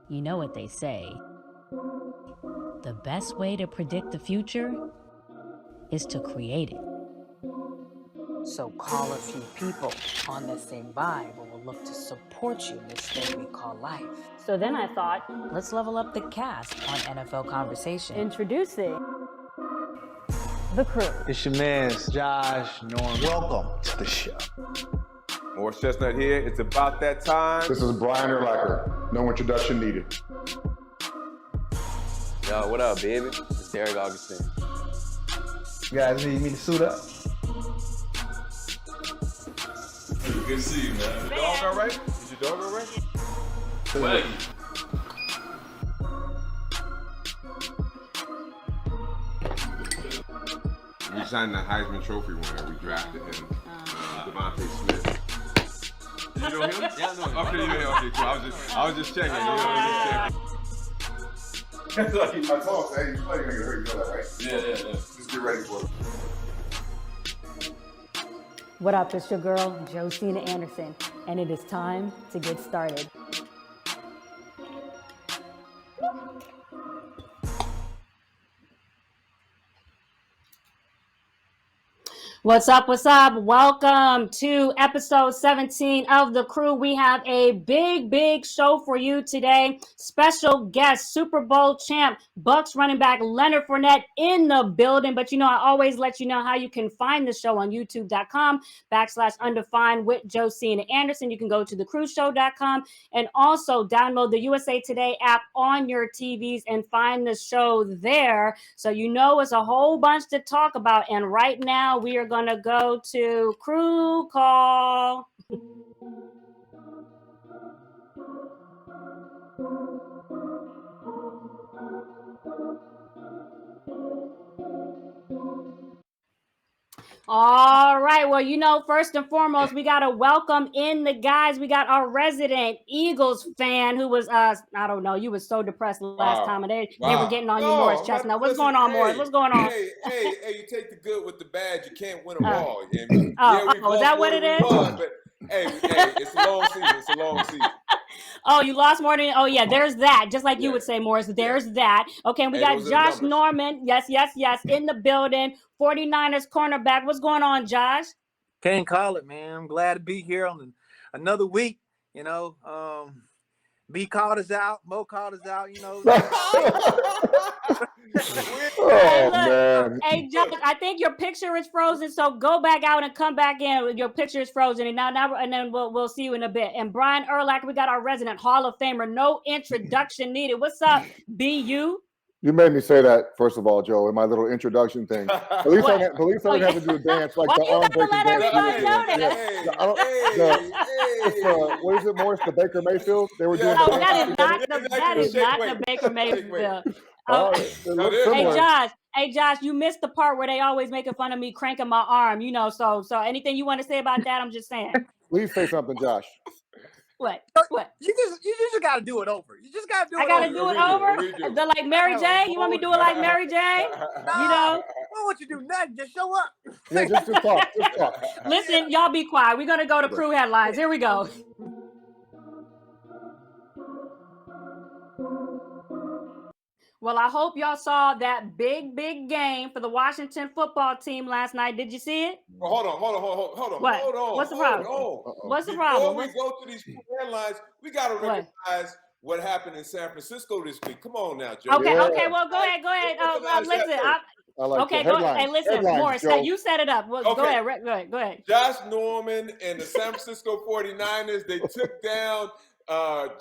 You know what they say. The best way to predict the future is to create it. So call a few people on the same vibe and will look to support you in this thing we call life. So then I thought, let's level up the cast on NFL Conversation. Introducing The Crew. It's your man's Josh Norman. Welcome to the show. More Chestnut here. It's about that time. This is Brian Urlacher. No introduction needed. Yo, what up, baby? It's Deric Augustine. You guys need me to suit up? Good to see you, man. Your dog all right? Is your dog all right? Well, we signed the Heisman Trophy winner. We drafted him, Devontae Smith. You know him? Yeah, I know him. Okay, you know him. Okay, cool. I was just checking. I I told him, hey, you probably gonna get hurt, you know that, right? Yeah. Just get ready for it. What up, it's your girl, Josina Anderson, and it is time to get started. What's up? Welcome to episode 17 of The Crew. We have a big show for you today. Special guest, Super Bowl champ, Bucs running back Leonard Fournette in the building. But I always let you know how you can find the show on youtube.com/undefined with Josina Anderson. You can go to thecrewshow.com and also download the USA Today app on your TVs and find the show there. So it's a whole bunch to talk about. And right now we are going to go to Crew Call. All right. Well, first and foremost, we got to welcome in the guys. We got our resident Eagles fan who was, I don't know, you were so depressed last time, and they were getting on you, Morris Chestnut. What's going on, Morris? What's going on? Hey, you take the good with the bad. You can't win them all. You know what I mean? Is that what it is? But hey, it's a long season. Oh, you lost more than. Oh, yeah, there's that. Just like you would say, Morris, there's that. Okay, and we got Josh Norman. Yes, in the building. 49ers cornerback. What's going on, Josh? Can't call it, man. I'm glad to be here on another week. B called us out. Mo called us out. Man. Hey, Josh, I think your picture is frozen, so go back out and come back in. Your picture is frozen, and now, and then we'll see you in a bit. And Brian Urlacher, we got our resident Hall of Famer. No introduction needed. What's up, BU? You made me say that, first of all, Joe, in my little introduction thing. At least I didn't have to do a dance like the arm breaking let dance. everybody know that. What is it, Morris? The Baker Mayfield? They were doing that is not the Baker Mayfield. Hey Josh, you missed the part where they always making fun of me cranking my arm, so anything you want to say about that, I'm just saying. Please say something, Josh. What? You just got to do it over. You just got to do it over. I got to do it over? Like Mary J? You want me to do it like Mary J? I don't want you to do nothing. Just show up. Yeah, just talk. Listen, y'all be quiet. We're going to go to Crew Headlines. Here we go. Well, I hope y'all saw that big game for the Washington football team last night. Did you see it? Well, hold on. What? Hold on. What's the problem? What's the problem? Before we go to these headlines, we got to recognize what happened in San Francisco this week. Come on now, Joe. Okay. Well, go ahead. Listen. Go ahead. Hey, listen, Morris, you set it up. Well, okay. Go ahead. Josh Norman and the San Francisco 49ers, they took down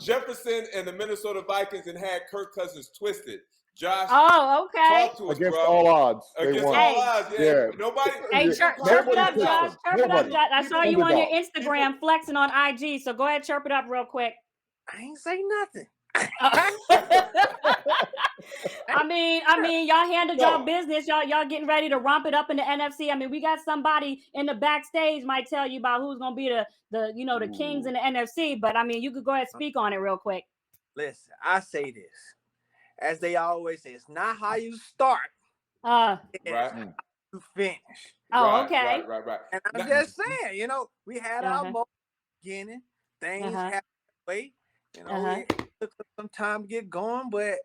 Jefferson and the Minnesota Vikings and had Kirk Cousins twisted. Josh, okay. Talk to us, against bro. all odds. Against all odds, yeah. Nobody. Hey, chirp it up, Josh. Chirp it up, Josh. I saw you on your Instagram flexing on IG, so go ahead, chirp it up real quick. I ain't say nothing. I mean, y'all handled y'all business. Y'all getting ready to romp it up in the NFC. I mean, we got somebody in the backstage might tell you about who's gonna be the kings in the NFC. But I mean, you could go ahead and speak on it real quick. Listen, I say this, as they always say, it's not how you start, it's how you finish. Oh, okay. Right. And I'm just saying, we had our moment beginning, things happened way. took some time to get going, but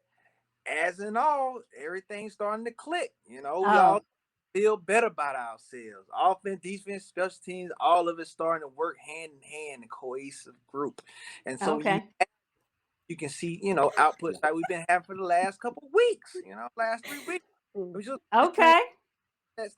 as in all, everything's starting to click. We all feel better about ourselves. Offense, defense, special teams, all of it starting to work hand in hand in a cohesive group. And so you can see, outputs like we've been having for the last couple of weeks, last 3 weeks.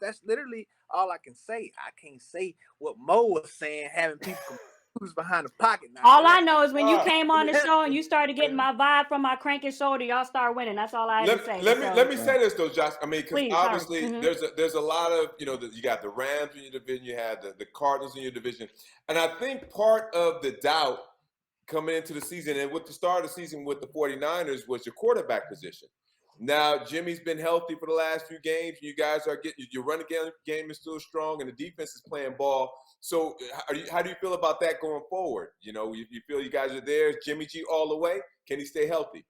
That's literally all I can say. I can't say what Mo was saying, having people confused behind the pocket. Now, all I know is when you came on the show and you started getting my vibe from my cranking shoulder, y'all start winning. That's all I had to say. Let me say this though, Josh. I mean, because obviously there's a lot of, you got the Rams in your division, you had the Cardinals in your division, and I think part of the doubt coming into the season and with the start of the season with the 49ers was your quarterback position. Now, Jimmy's been healthy for the last few games. You guys are getting your running game is still strong, and the defense is playing ball. So, how do you feel about that going forward? You feel you guys are there. Is Jimmy G all the way? Can he stay healthy?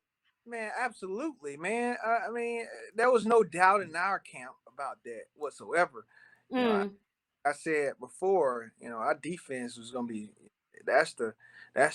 Man, absolutely, man. I mean, there was no doubt in our camp about that whatsoever. I said before, our defense was going to be. That's the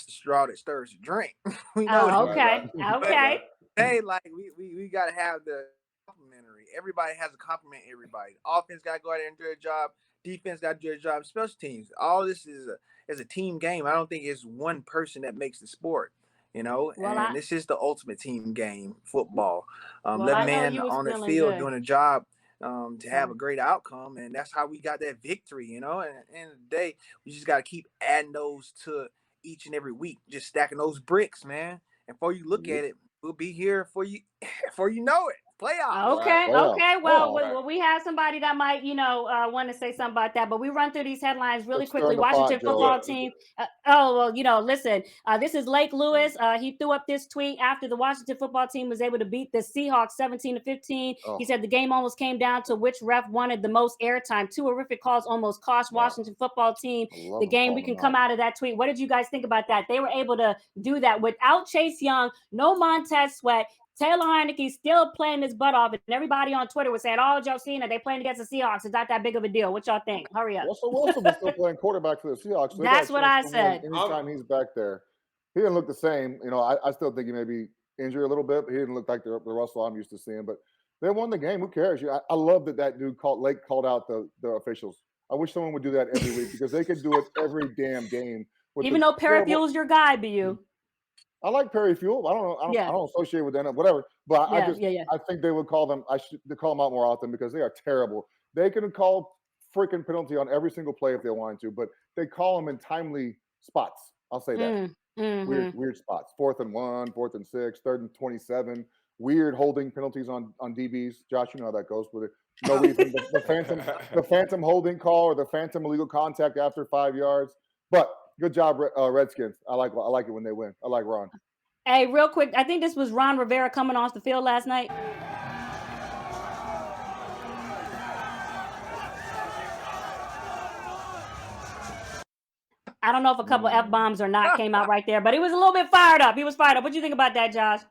straw that stirs the drink. We know. Okay. Hey, like we got to have the complementary. Everybody has to compliment everybody. Offense got to go out there and do their job. Defense got to do their job. Special teams. All this is a team game. I don't think it's one person that makes the sport. This is the ultimate team game, football. Let man on the field doing a job to have a great outcome, and that's how we got that victory. And at the end of the day, we just got to keep adding those to each and every week, just stacking those bricks, man. And before you look at it, we'll be here for you before you know it. Playoffs. Okay. Well, we have somebody that might, want to say something about that, but we run through these headlines really quickly. Washington football team. Listen, this is Lake Lewis. He threw up this tweet after the Washington football team was able to beat the Seahawks 17-15. He said the game almost came down to which ref wanted the most airtime. 2 horrific calls almost cost Washington football team the game. We can come out of that tweet. What did you guys think about that? They were able to do that without Chase Young, no Montez Sweat. Taylor Heinicke still playing his butt off, and everybody on Twitter was saying, "Oh, Josina, they playing against the Seahawks. It's not that big of a deal." What y'all think? Hurry up. Russell Wilson was still playing quarterback for the Seahawks. So that's what I said. Anytime he's back there, he didn't look the same. I still think he may be injured a little bit, but he didn't look like the Russell I'm used to seeing. But they won the game. Who cares? I love that dude Lake called out the officials. I wish someone would do that every week because they could do it every damn game. Even though Perry Fuel's your guy, BU. I like Perry Fuel. I don't associate with them, whatever. But I think they would call them. They call them out more often because they are terrible. They can call freaking penalty on every single play if they wanted to, but they call them in timely spots. I'll say that. Weird spots. 4th and 1, 4th and 6, 3rd and 27. Weird holding penalties on DBs. Josh, you know how that goes with it. No reason. the phantom holding call or the phantom illegal contact after 5 yards. But good job, Redskins. I like it when they win. I like Ron. Hey, real quick, I think this was Ron Rivera coming off the field last night. I don't know if a couple F-bombs or not came out right there, but he was a little bit fired up. He was fired up. What do you think about that, Josh?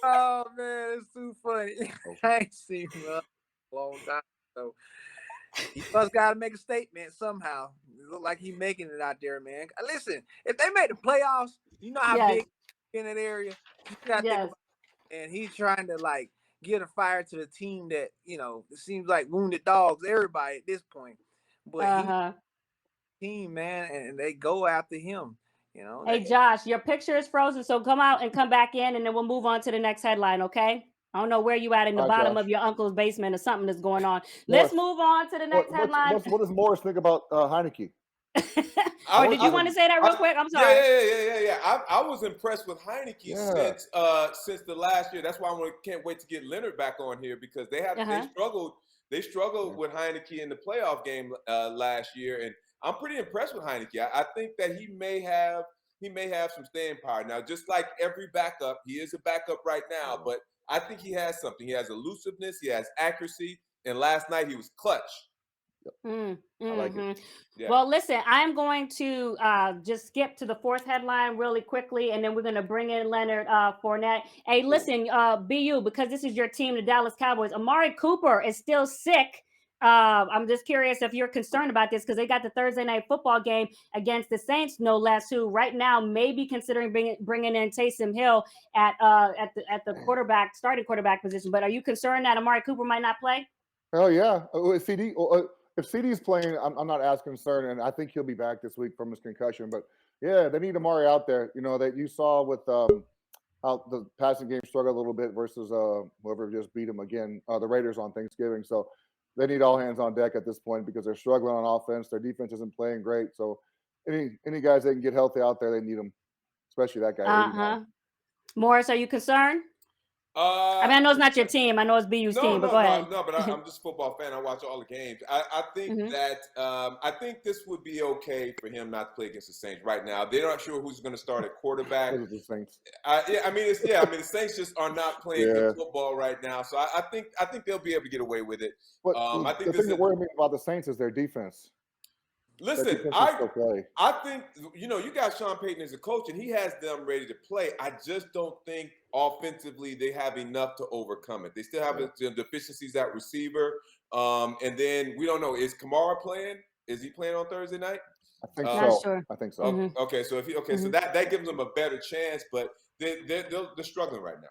Oh, man, it's too funny. I ain't seen him a long time, so he must got to make a statement somehow. It look like he's making it out there, man. Listen, if they make the playoffs, you know how big in that area. You got to think about it. And he's trying to get a fire to the team that it seems like wounded dogs. Everybody at this point, but team, man, and they go after him. Hey, Josh, your picture is frozen, so come out and come back in, and then we'll move on to the next headline. Okay. I don't know where you at in the bottom of your uncle's basement or something that's going on. Let's move on to the next headline. What does Morris think about Heinicke? Did you want to say that real quick? I'm sorry. Yeah. I was impressed with Heinicke since the last year. That's why can't wait to get Leonard back on here because they struggled. They struggled with Heinicke in the playoff game last year, and I'm pretty impressed with Heinicke. I think that he may have some staying power. Now, just like every backup, he is a backup right now, but I think he has something. He has elusiveness. He has accuracy. And last night he was clutch. I like it. Yeah. Well, listen, I'm going to just skip to the 4th headline really quickly, and then we're going to bring in Leonard Fournette. Hey, listen, BU, because this is your team, the Dallas Cowboys. Amari Cooper is still sick I'm just curious if you're concerned about this because they got the Thursday night football game against the Saints, no less, who right now may be considering bringing in Taysom Hill at the starting quarterback position. But are you concerned that Amari Cooper might not play? Oh yeah, if CD's playing, I'm not as concerned, and I think he'll be back this week from his concussion. But yeah, they need Amari out there. You know that you saw with how the passing game struggled a little bit versus whoever just beat them again, the Raiders on Thanksgiving. So they need all hands on deck at this point because they're struggling on offense. Their defense isn't playing great. So any guys that can get healthy out there, they need them, especially that guy. Morris, are you concerned? I mean, I know it's not your team. I know it's BU's team, but go ahead. No, but I'm just a football fan. I watch all the games. I think that I think this would be okay for him not to play against the Saints right now. They're not sure who's going to start at quarterback. The Saints. The Saints just are not playing good football right now. So I think they'll be able to get away with it. But I think the thing that worries me about the Saints is their defense. Listen, I think, you got Sean Payton as a coach, and he has them ready to play. I just don't think offensively they have enough to overcome it. They still have deficiencies at receiver. And then we don't know, is Kamara playing? Is he playing on Thursday night? I think so. Sure. I think so. Okay, so so that gives them a better chance, but they're struggling right now.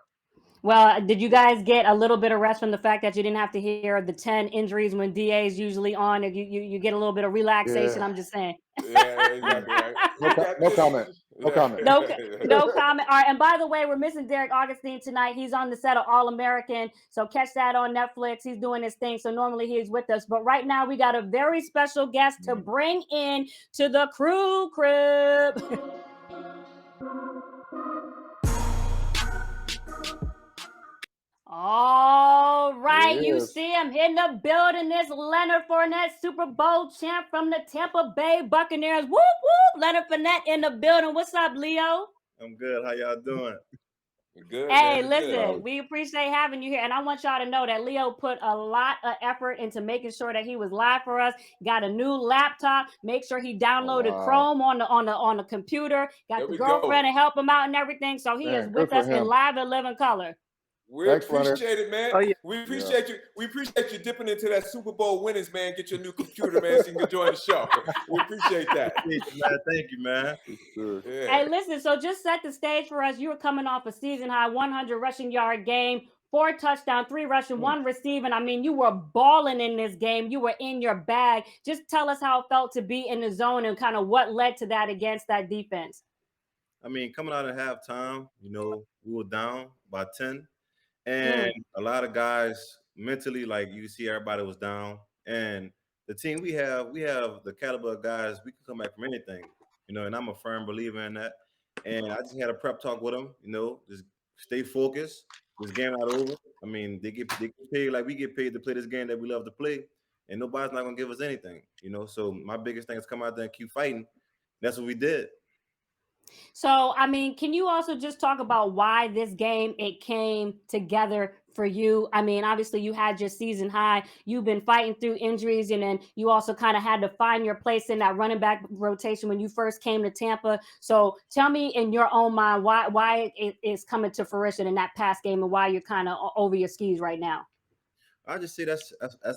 Well, did you guys get a little bit of rest from the fact that you didn't have to hear the 10 injuries when DA is usually on? And you get a little bit of relaxation. Yeah. I'm just saying. Yeah, exactly right. No comment. No comment. No comment. All right. And by the way, we're missing Deric Augustine tonight. He's on the set of All American. So catch that on Netflix. He's doing his thing. So normally he's with us. But right now we got a very special guest to bring in to the Crew Crib. All right, you see him in the building. This Leonard Fournette, Super Bowl champ from the Tampa Bay Buccaneers. Whoop, whoop. Leonard Fournette in the building. What's up, Leo? I'm good. How y'all doing? Good. Hey, listen, we appreciate having you here. And I want y'all to know that Leo put a lot of effort into making sure that he was live for us. Got a new laptop. Make sure he downloaded Chrome on the computer. Got the girlfriend to help him out and everything. So he is with us in live and living color. We appreciate it, man. We appreciate you. We appreciate you dipping into that Super Bowl winnings, man. Get your new computer, man, so you can join the show. We appreciate that. Thank you, man. Yeah. Hey, listen, so just set the stage for us. You were coming off a season-high 100 rushing yard game, 4 touchdowns, 3 rushing, 1 receiving. I mean, you were balling in this game. You were in your bag. Just tell us how it felt to be in the zone and kind of what led to that against that defense. I mean, coming out at halftime, we were down by 10. And a lot of guys mentally, like you see, everybody was down. And the team we have the caliber of guys, we can come back from anything, and I'm a firm believer in that. And I just had a prep talk with them, just stay focused. This game not over. I mean, they get paid like we get paid to play this game that we love to play. And nobody's not going to give us anything, So my biggest thing is come out there and keep fighting. That's what we did. So, I mean, can you also just talk about why this game, it came together for you? I mean, obviously you had your season high, you've been fighting through injuries, and then you also kind of had to find your place in that running back rotation when you first came to Tampa. So tell me in your own mind, why it is coming to fruition in that past game and why you're kind of over your skis right now. I just say that's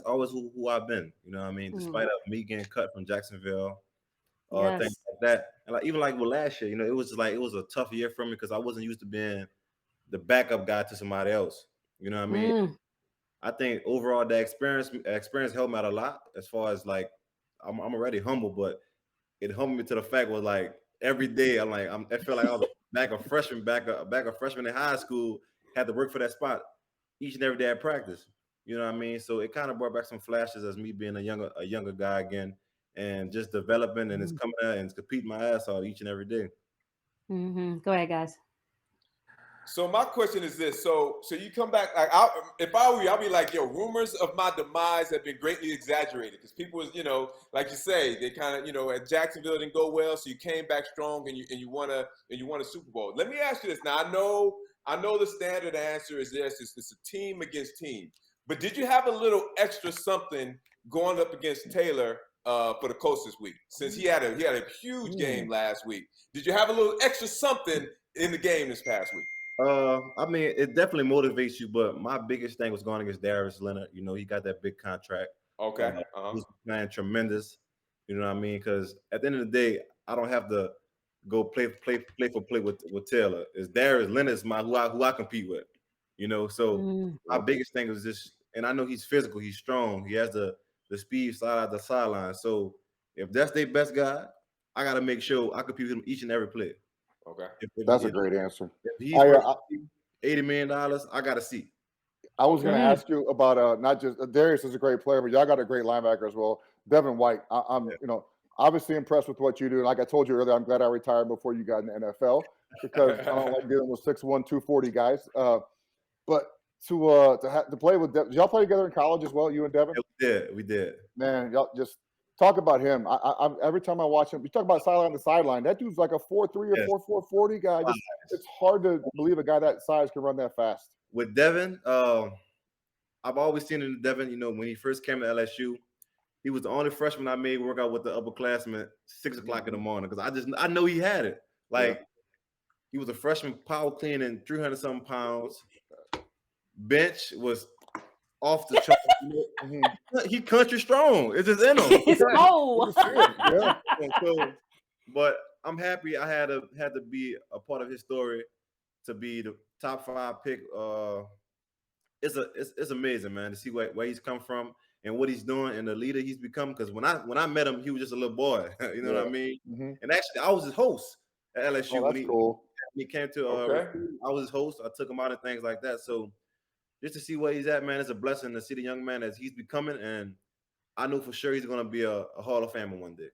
always who I've been, despite of me getting cut from Jacksonville, things like that. And even with last year, it was a tough year for me because I wasn't used to being the backup guy to somebody else. You know what I mean? I think overall the experience helped me out a lot as far as I'm already humble, but it humbled me to the fact was every day I feel like I was a freshman in high school, had to work for that spot each and every day at practice. You know what I mean? So it kind of brought back some flashes as me being a younger guy again. And just developing, and it's coming out and it's competing my ass off each and every day. Go ahead, guys. So my question is this: so you come back. If I were you, I'd be like, yo, rumors of my demise have been greatly exaggerated because people was, like you say, they kind of, at Jacksonville didn't go well, so you came back strong and you won a Super Bowl. Let me ask you this. Now I know the standard answer is this: it's a team against team. But did you have a little extra something going up against Taylor? For the Colts this week, since he had a huge game last week. Did you have a little extra something in the game this past week? I mean, it definitely motivates you, but my biggest thing was going against Darius Leonard. He got that big contract. Okay. Who's playing tremendous. You know what I mean? Because at the end of the day, I don't have to go play with Taylor. It's Darius Leonard's who I compete with. You know, so my biggest thing is this, and I know he's physical, he's strong, he has the speed side out the sideline. So if that's their best guy, I got to make sure I compete with him each and every play. Okay, that's a great answer. If he's worth $80 million, I got to see. I was going to ask you about not just Darius is a great player, but y'all got a great linebacker as well, Devin White. I'm obviously impressed with what you do. And like I told you earlier, I'm glad I retired before you got in the NFL because I don't like dealing with 6'1", 240 guys. But to play with Devin, did y'all play together in college as well, you and Devin? Yeah, we did. Man, y'all just talk about him. I every time I watch him, you talk about sideline to sideline. That dude's like a 4.3 or 4.4 40 guy. It's hard to believe a guy that size can run that fast. With Devin, I've always seen in Devin, when he first came to LSU, he was the only freshman I made work out with the upperclassmen at 6 o'clock in the morning because I know he had it. He was a freshman, power cleaning 300-something pounds. Bench was off the chart. He country strong. It's just in him. But I'm happy I had to be a part of his story to be the top 5 pick. It's amazing, man, to see where he's come from and what he's doing and the leader he's become. Because when I met him, he was just a little boy. You know what I mean? Mm-hmm. And actually, I was his host at LSU when he came to. I was his host. I took him out and things like that. So just to see where he's at, man, it's a blessing to see the young man as he's becoming. And I know for sure he's going to be a Hall of Famer one day.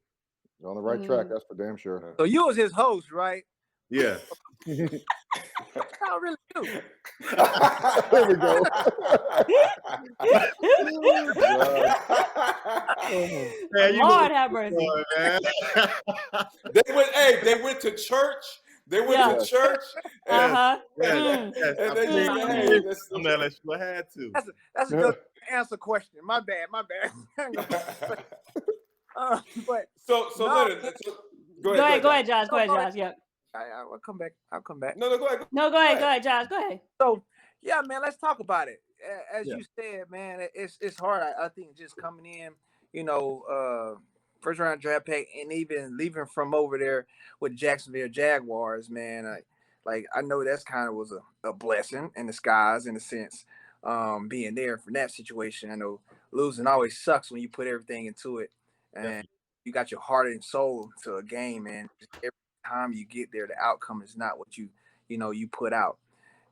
You're on the right track. That's for damn sure. So you was his host, right? Yeah. I really do. There we go. Man, Lord have mercy. They went to church. They went to church. And they just said, I had to. That's a good answer question. My bad. But Leonard, go ahead, Josh. Go ahead, Josh. Yeah. I'll come back. No, go ahead. No, go ahead, Josh. Go ahead. So, yeah, man, let's talk about it. As you said, man, it's hard. I think just coming in, first round draft pick, and even leaving from over there with Jacksonville Jaguars, man. I know that's kind of was a blessing in disguise in a sense, being there for that situation. I know losing always sucks when you put everything into it, and you got your heart and soul to a game, and every time you get there, the outcome is not what you put out.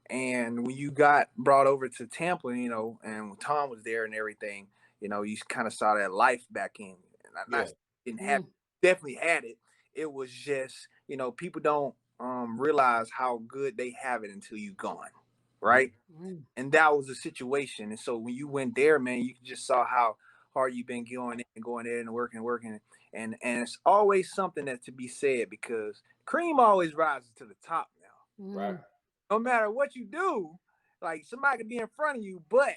And when you got brought over to Tampa, and when Tom was there and everything, you kind of saw that life back in. And I didn't have, definitely had it. It was just, people don't realize how good they have it until you're gone, right? Mm-hmm. And that was the situation. And so when you went there, man, you just saw how hard you've been going there and working. And it's always something that to be said because cream always rises to the top now. Mm-hmm. Right. No matter what you do, like somebody could be in front of you, but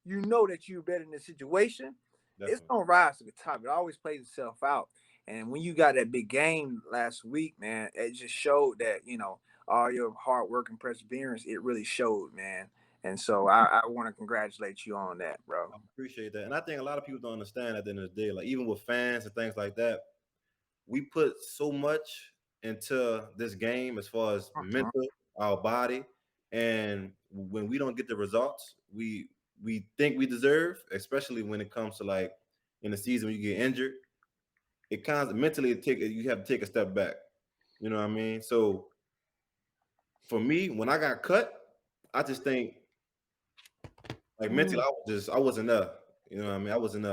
you know that you're better in the situation. Definitely. It's gonna rise to the top. It always plays itself out. And when you got that big game last week, man, it just showed that, all your hard work and perseverance, it really showed, man. And so I want to congratulate you on that, bro. I appreciate that. And I think a lot of people don't understand at the end of the day, like even with fans and things like that, we put so much into this game as far as mental, our body, and when we don't get the results we think we deserve, especially when it comes to like in the season when you get injured, it kind of mentally you have to take a step back. You know what I mean? So for me, when I got cut, I just think like mentally I wasn't there. You know what I mean? I wasn't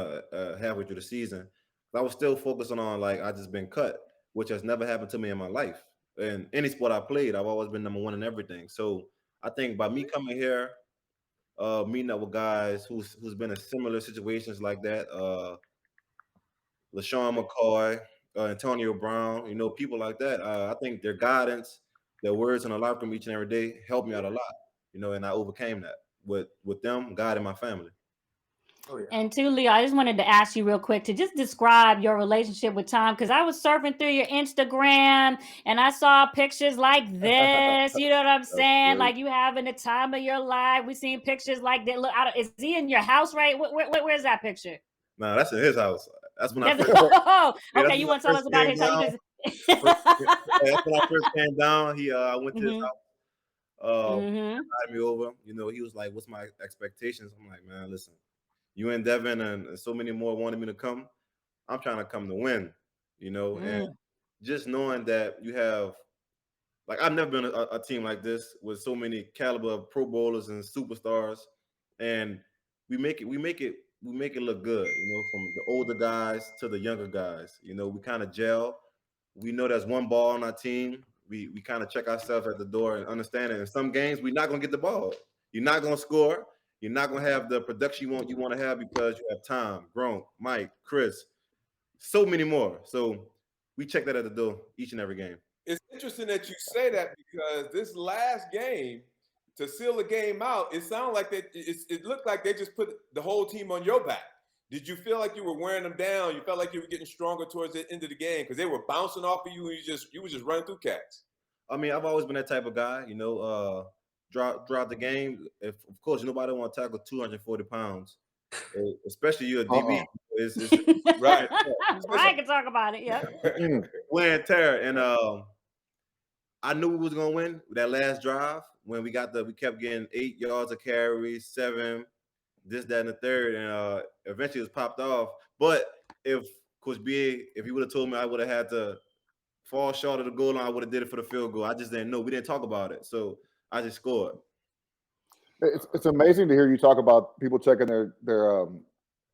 halfway through the season. I was still focusing on like I just been cut, which has never happened to me in my life. In any sport I played, I've always been number one in everything. So I think by me coming here, meeting up with guys who's been in similar situations like that, LaShawn McCoy, Antonio Brown, people like that, I think their guidance, their words in the locker room each and every day helped me out a lot, and I overcame that with them, God, and my family. Oh, yeah. And too, Leo, I just wanted to ask you real quick to just describe your relationship with Tom, because I was surfing through your Instagram and I saw pictures like this. You know what I'm saying? Like you having the time of your life. We seen pictures like that. Look, is he in your house, right? Where's that picture? Nah, that's in his house. That's when I That's, first. okay, you want to tell us about his house? That's when I first came down. I went to his house. Invited me over. You know, he was like, "What's my expectations?" I'm like, "Man, listen, you and Devin and so many more wanted me to come. I'm trying to come to win." You know, and just knowing that you have, like, I've never been a team like this with so many caliber of Pro Bowlers and superstars, and we make it look good. You know, from the older guys to the younger guys. You know, we kind of gel. We know there's one ball on our team. We kind of check ourselves at the door and understand it. In some games, we're not gonna get the ball. You're not gonna score. You're not gonna have the production you want to have because you have Tom, Gronk, Mike, Chris, so many more. So we check that at the door each and every game. It's interesting that you say that because this last game, to seal the game out, it sounded like it looked like they just put the whole team on your back. Did you feel like you were wearing them down? You felt like you were getting stronger towards the end of the game because they were bouncing off of you and you were just running through cats? I mean, I've always been that type of guy, you know, throughout the game. Of course, nobody want to tackle 240 pounds, especially you're a DB. It's right. Brian can talk about it, yeah. Wear and tear. And I knew we was going to win that last drive when we kept getting 8 yards of carry, 7, this, that, and the third, and eventually it was popped off. But if Coach B, if he would have told me I would have had to fall short of the goal line, I would have did it for the field goal. I just didn't know. We didn't talk about it, so I just scored. It's amazing to hear you talk about people checking their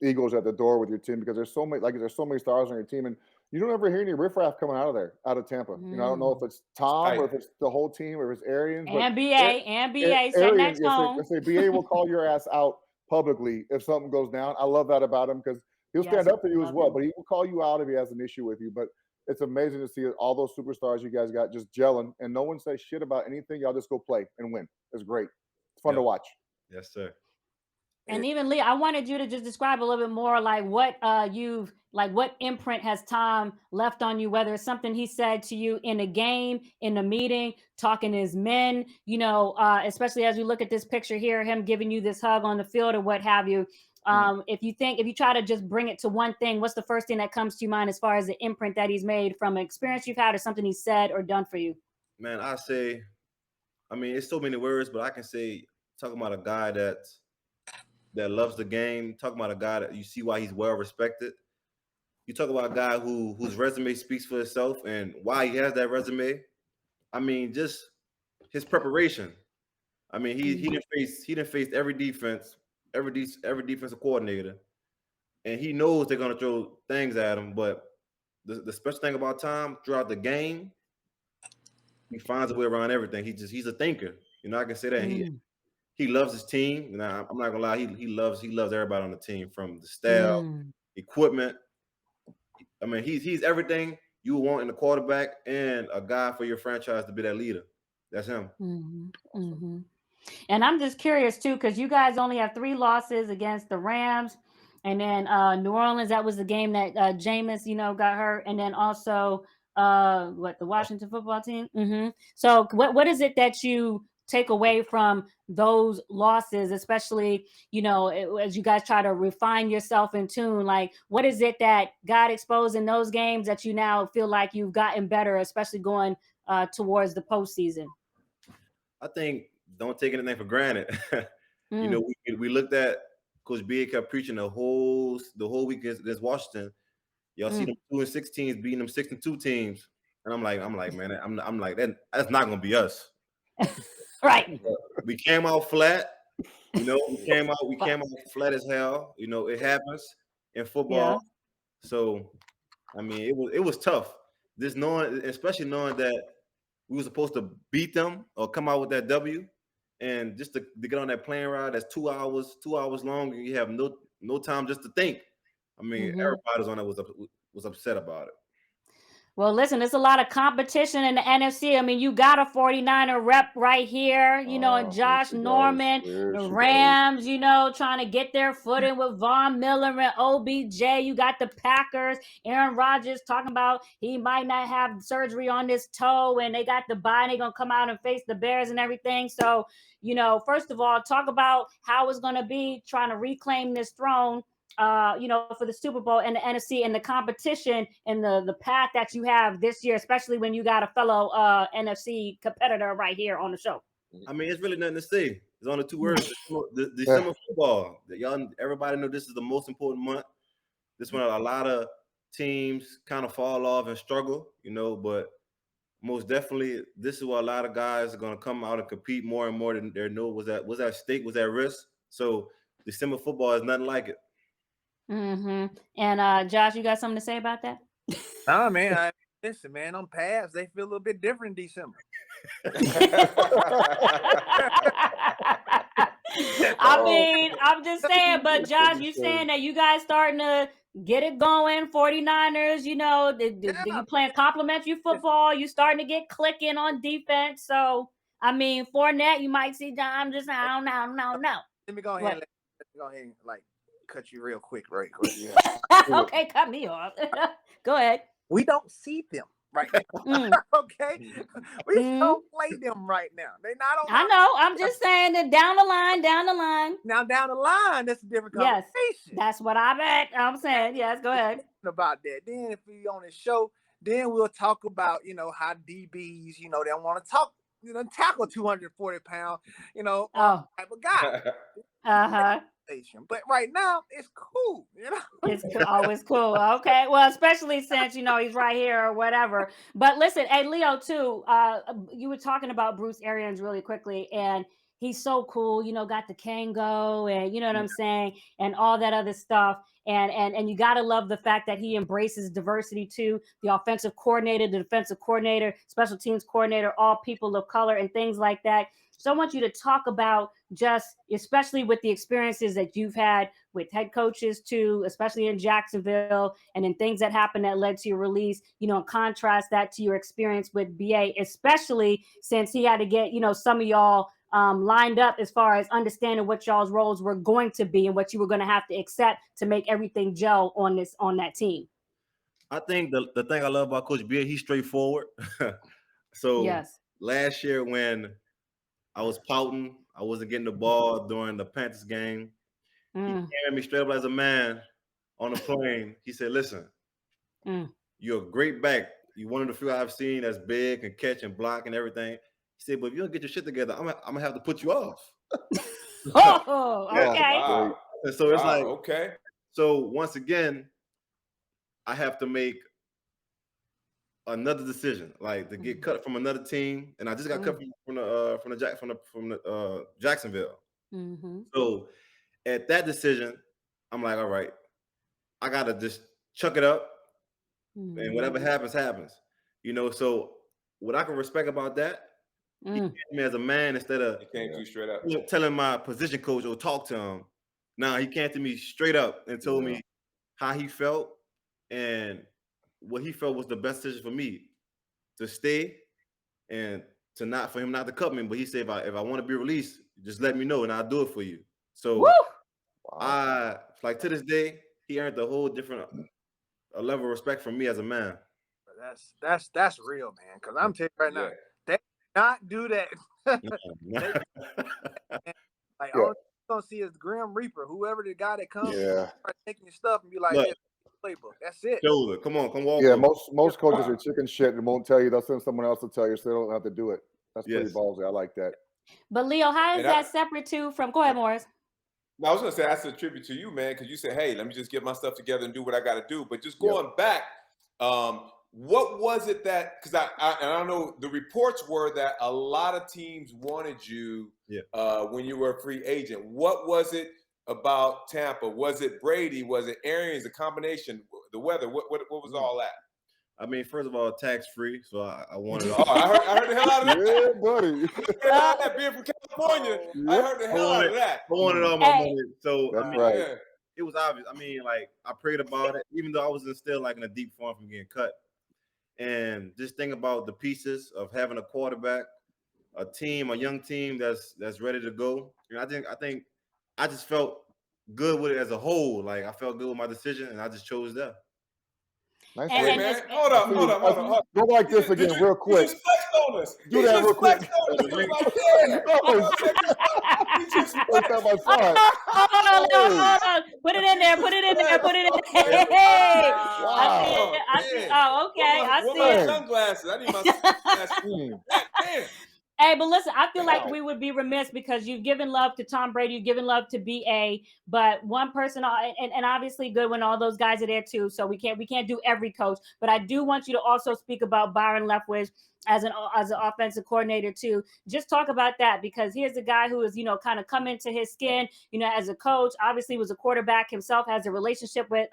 egos at the door with your team because there's so many stars on your team, and you don't ever hear any riffraff coming out of Tampa. You know, I don't know if it's Tom or if it's the whole team or if it's Arians. And BA, setting that tone. I say BA will call your ass out publicly if something goes down. I love that about him because he'll stand up for you as well, but he will call you out if he has an issue with you. But it's amazing to see all those superstars you guys got just gelling, and no one says shit about anything. Y'all just go play and win. It's great. It's fun to watch. Yes, sir. And even Lee, I wanted you to just describe a little bit more like what what imprint has Tom left on you, whether it's something he said to you in a game, in a meeting, talking to his men, you know, especially as we look at this picture here, him giving you this hug on the field or what have you. If you try to just bring it to one thing, what's the first thing that comes to your mind as far as the imprint that he's made from an experience you've had or something he said or done for you? Man, it's so many words, but I can say, talking about a guy that loves the game, talking about a guy that you see why he's well respected. You talk about a guy whose resume speaks for itself and why he has that resume. I mean, just his preparation. I mean, he didn't face every defense, every defensive coordinator, and he knows they're gonna throw things at him. But the special thing about Tom throughout the game, he finds a way around everything. He's a thinker. You know, I can say that. He loves his team. And I'm not gonna lie, he loves everybody on the team, from the staff, equipment. I mean, he's everything you want in a quarterback and a guy for your franchise to be that leader. That's him. And I'm just curious too, because you guys only have 3 losses against the Rams, and then New Orleans. That was the game that Jameis, got hurt, and then also the Washington football team. So what is it that you take away from those losses, especially, as you guys try to refine yourself and tune? Like, what is it that got exposed in those games that you now feel like you've gotten better, especially going towards the postseason? I think don't take anything for granted. We looked at Coach B kept preaching the whole week against Washington. Y'all see them 2-6 teams beating them 6-2 teams, and I'm like, man, I'm like, that's not gonna be us. Right. We came out flat. We came out flat as hell. It happens in football. Yeah. So, I mean, it was tough. Especially knowing that we were supposed to beat them or come out with that W, and just to get on that plane ride that's 2 hours long, and you have no time just to think. I mean, everybody's on it was upset about it. Well, listen, there's a lot of competition in the NFC. I mean, you got a 49er rep right here, and Josh Norman, the Rams, trying to get their footing with Von Miller and OBJ. You got the Packers, Aaron Rodgers talking about he might not have surgery on his toe, and they got the bye, and they're going to come out and face the Bears and everything. So, first of all, talk about how it's going to be trying to reclaim this throne for the Super Bowl and the NFC and the competition and the path that you have this year, especially when you got a fellow NFC competitor right here on the show? I mean, it's really nothing to say. It's only 2 words. December football. Y'all, everybody know this is the most important month. This one, a lot of teams kind of fall off and struggle, but most definitely, this is where a lot of guys are going to come out and compete more and more than they know was at stake, was at risk. So December football is nothing like it. Mm-hmm. And Josh, you got something to say about that? Nah, man. Listen, man, on paths, they feel a little bit different in December. I mean, I'm just saying, but Josh, you saying that you guys starting to get it going, 49ers, you playing complimentary football, you starting to get clicking on defense. So, I mean, Fournette, you might see, I don't know. Let me go ahead and cut you real quick, right? Okay, cut me off. Go ahead. We don't see them right now. Okay? We don't play them right now. They not on. I know. I'm just saying that down the line. Now down the line, that's a different conversation. Yes, that's what I'm saying. Yes, go ahead. About that. Then if we on the show, then we'll talk about, how DBs, they want to talk, tackle 240-pound, type of guy. Uh-huh. But right now, it's cool, It's always cool. Okay. Well, especially since, he's right here or whatever. But listen, hey, Leo, too, you were talking about Bruce Arians really quickly, and he's so cool, got the Kango and you know what I'm saying, and all that other stuff. And you got to love the fact that he embraces diversity too. The offensive coordinator, the defensive coordinator, special teams coordinator, all people of color and things like that. So I want you to talk about just, especially with the experiences that you've had with head coaches too, especially in Jacksonville, and then things that happened that led to your release, contrast that to your experience with BA, especially since he had to get, some of y'all lined up as far as understanding what y'all's roles were going to be and what you were going to have to accept to make everything gel on that team. I think the thing I love about Coach BA, he's straightforward. So yes. Last year when I was pouting, I wasn't getting the ball during the Panthers game. He came at me straight up as a man on the plane. He said, listen, you're a great back. You're one of the few I've seen that's big and catch and block and everything. He said, but if you don't get your shit together, I'm going to have to put you off. Oh, okay. Wow. And so it's like, okay. So once again, I have to make another decision, like to get cut from another team, and I just got cut from Jacksonville. So at that decision, I'm like, all right, I gotta just chuck it up, and whatever happens, happens. So what I can respect about that, he came to me as a man instead of straight up telling my position coach or talk to him. Now he came to me straight up and told me how he felt and what he felt was the best decision for me to stay and for him not to cut me. But he said, if I want to be released, just let me know and I'll do it for you. So I to this day, he earned a whole different level of respect from me as a man. That's real, man. Because I'm telling you right now, they not do that. All you're gonna see is the Grim Reaper, whoever the guy that comes start taking your stuff and be like, playbook. That's it. Shoulder. Come on, walk. Yeah, most coaches are chicken shit and won't tell you. They'll send someone else to tell you, so they don't have to do it. That's pretty ballsy. I like that. But Leo, how is that separate too from? Go ahead, Morris. No, I was gonna say that's a tribute to you, man, because you said, "Hey, let me just get my stuff together and do what I got to do." But just going back, what was it that? Because I don't know. The reports were that a lot of teams wanted you when you were a free agent. What was it about Tampa? Was it Brady? Was it Arians? A combination? The weather? What was all that? I mean, first of all, tax free, so I wanted. I heard the hell out of that. Yeah, buddy. That being from California, I heard the hell out of that. I wanted all my money, so that's it was obvious. I mean, I prayed about it, even though I was still in a deep form from getting cut. And just think about the pieces of having a quarterback, a young team that's ready to go. And I think I just felt good with it as a whole. I felt good with my decision, and I just chose that. Nice. Hey, man, hold up. Go like this again, real quick. He just flexed on us. Do that real quick. Hold on, on. Put it in there. Put it in there. Put it in there. Hey, Wow. I see it. I see. Oh, okay. I see it. Sunglasses. I need my sunglasses. Damn. Hey, but listen, I feel like we would be remiss because you've given love to Tom Brady, you've given love to BA, but one person, and obviously Goodwin, all those guys are there too. So we can't do every coach, but I do want you to also speak about Byron Leftwich as an offensive coordinator too. Just talk about that, because here's a guy who is, kind of come into his skin, as a coach, obviously was a quarterback himself, has a relationship with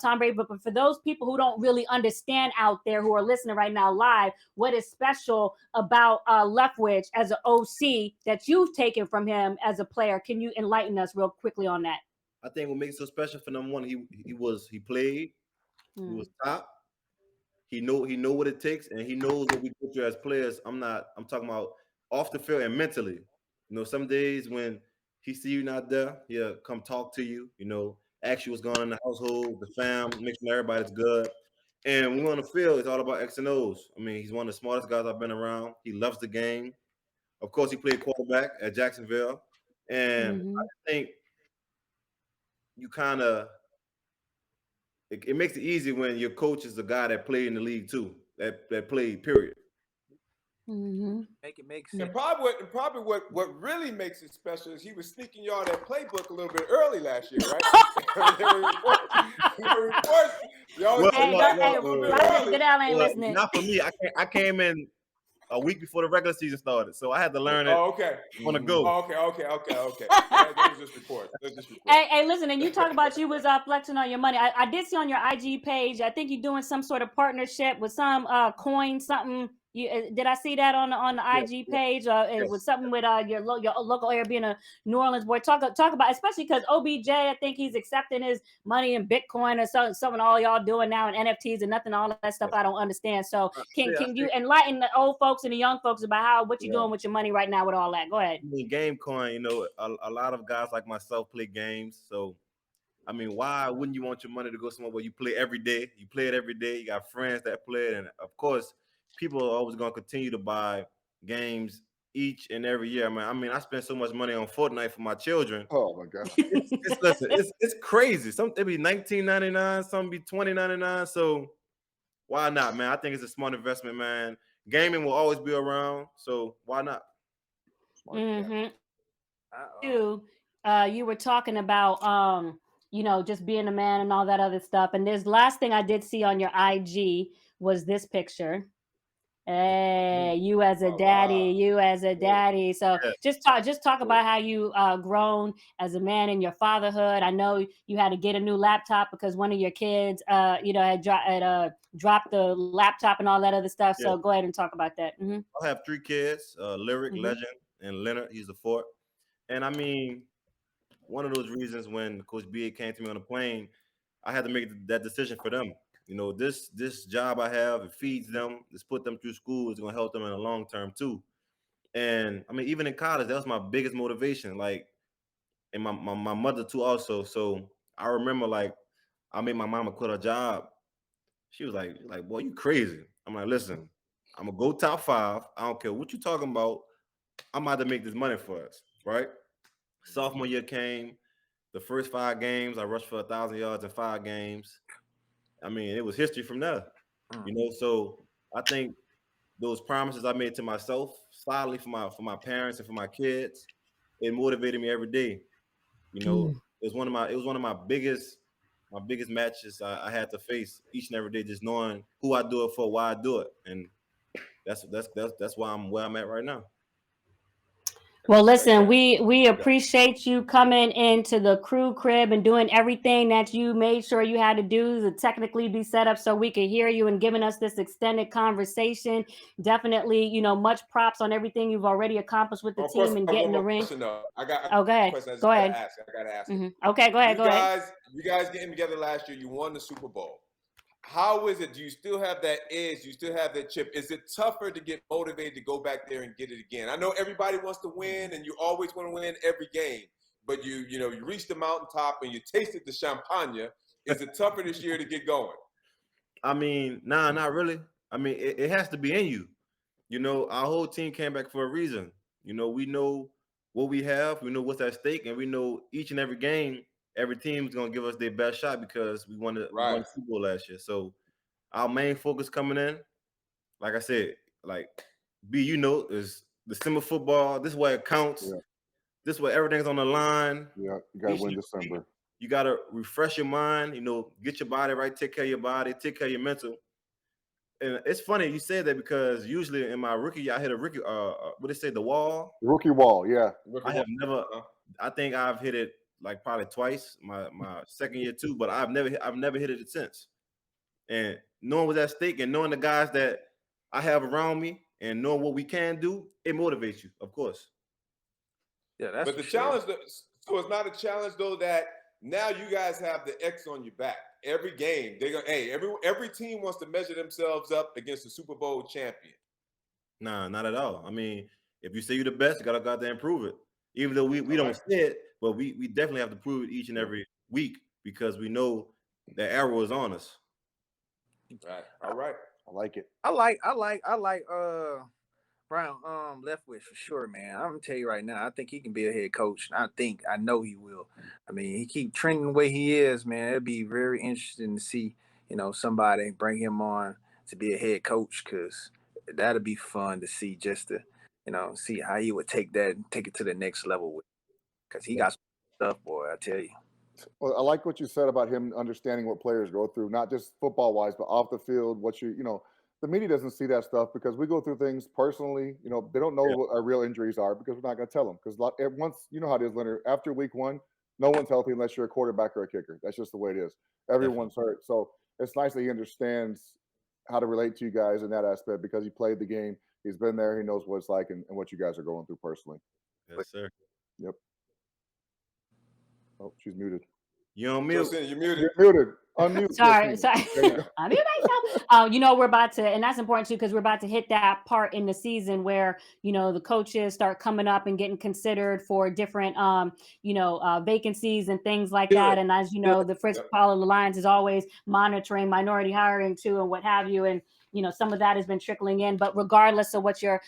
Tom Brady. But for those people who don't really understand out there, who are listening right now live, what is special about Leftwich as an OC that you've taken from him as a player? Can you enlighten us real quickly on that? I think what makes it so special for number one, he played, he was top. He know what it takes, and he knows what we go through as players. I'm talking about off the field and mentally. Some days when he see you not there, he'll come talk to you, ask you what's going on in the household, the fam, make sure everybody's good. And when we're on the field, it's all about X and O's. I mean, he's one of the smartest guys I've been around. He loves the game. Of course, he played quarterback at Jacksonville. And I think you kind of it makes it easy when your coach is the guy that played in the league too, that played, period. Make it make sense. And probably what really makes it special is he was sneaking y'all that playbook a little bit early last year, right? Not for me. I came in a week before the regular season started, so I had to learn it. Oh, okay. On the go. Okay. Let's just report. Hey, listen, and you talk about you was flexing on your money. I did see on your IG page, I think you're doing some sort of partnership with some coin, something. Did I see that on the IG page? It was something with your local area being a New Orleans boy. Talk about, especially because OBJ, I think he's accepting his money in Bitcoin or something all y'all doing now in NFTs and nothing, all that stuff I don't understand. So can you enlighten the old folks and the young folks about what you're doing with your money right now with all that? Go ahead. Game coin, a lot of guys like myself play games. So, I mean, why wouldn't you want your money to go somewhere where you play every day? You play it every day. You got friends that play it. And, of course, people are always going to continue to buy games each and every year. I mean, I spend so much money on Fortnite for my children. Oh my God! It's crazy. Some it be $19.99, some be $20.99. So why not, man? I think it's a smart investment, man. Gaming will always be around, so why not? You were talking about just being a man and all that other stuff. And this last thing I did see on your IG was this picture. Hey, you as a daddy. So just talk about how you grown as a man in your fatherhood. I know you had to get a new laptop because one of your kids, had dropped the laptop and all that other stuff. So go ahead and talk about that. I have 3 kids, Lyric, Legend, and Leonard. He's the 4th. And I mean, one of those reasons when Coach B came to me on the plane, I had to make that decision for them. This job I have, it feeds them. It's put them through school. It's going to help them in the long term too. And I mean, even in college, that was my biggest motivation. Like, and my mother too also. So I remember, like, I made my mama quit her job. She was like, boy, you crazy. I'm like, listen, I'm gonna go top 5. I don't care what you talking about. I'm about to make this money for us, right? Sophomore year came. The first 5 games, I rushed for 1,000 yards in 5 games. I mean, it was history from there, So I think those promises I made to myself, solidly for my parents and for my kids, it motivated me every day. It was one of my biggest matches I had to face each and every day, just knowing who I do it for, why I do it, and that's why I'm where I'm at right now. Well, listen, we appreciate you coming into the Crew crib and doing everything that you made sure you had to do to technically be set up so we could hear you and giving us this extended conversation. Definitely, much props on everything you've already accomplished with the team and getting the ring. Go ahead. Go ahead. I got to ask. Okay, go ahead. You guys getting together last year, you won the Super Bowl. How is it? Do you still have that edge? Do you still have that chip? Is it tougher to get motivated to go back there and get it again? I know everybody wants to win, and you always want to win every game. But you reached the mountaintop and you tasted the champagne. Is it tougher this year to get going? I mean, nah, not really. I mean, it has to be in you. Our whole team came back for a reason. We know what we have, we know what's at stake, and we know each and every game, every team is gonna give us their best shot because we won the Super Bowl last year. So our main focus coming in, like I said, like B, is December football. This is where it counts. Yeah. This is where everything's on the line. Yeah, you gotta win December. You gotta refresh your mind, get your body right, take care of your body, take care of your mental. And it's funny you said that because usually in my rookie year, I hit a rookie, what they say, the wall? Rookie wall, yeah. Have never, I think I've hit it like probably twice, my second year too, but I've never hit it since. And knowing what's at stake and knowing the guys that I have around me and knowing what we can do, it motivates you, of course. Yeah, that's but the challenge. So it's not a challenge though that now you guys have the X on your back. Every game, they're gonna. Hey, every team wants to measure themselves up against the Super Bowl champion. Nah, not at all. I mean, if you say you're the best, you gotta go out there and prove it. Even though we don't say it, but we definitely have to prove it each and every week because we know the arrow is on us. Right. All right. I like it. I like Byron Leftwich for sure, man. I'm gonna tell you right now, I think he can be a head coach. I know he will. I mean, he keep trending the way he is, man. It'd be very interesting to see, somebody bring him on to be a head coach because that'd be fun to see just to, see how he would take that and take it to the next level with. Because he got some stuff, boy. I tell you. Well, I like what you said about him understanding what players go through, not just football wise, but off the field. The media doesn't see that stuff because we go through things personally. They don't know what our real injuries are because we're not going to tell them. Because once, you know how it is, Leonard, after week one, no one's healthy unless you're a quarterback or a kicker. That's just the way it is. Everyone's hurt. So it's nice that he understands how to relate to you guys in that aspect because he played the game. He's been there. He knows what it's like and what you guys are going through personally. Yes, sir. Yep. Oh, she's muted. You're on mute. You're muted. You're muted. Unmute. Sorry. I mute myself. We're about to, and that's important too, because we're about to hit that part in the season where, the coaches start coming up and getting considered for different, vacancies and things like that. And as you know, the Fritz Paul Alliance is always monitoring minority hiring too and what have you. And, some of that has been trickling in, but regardless of what your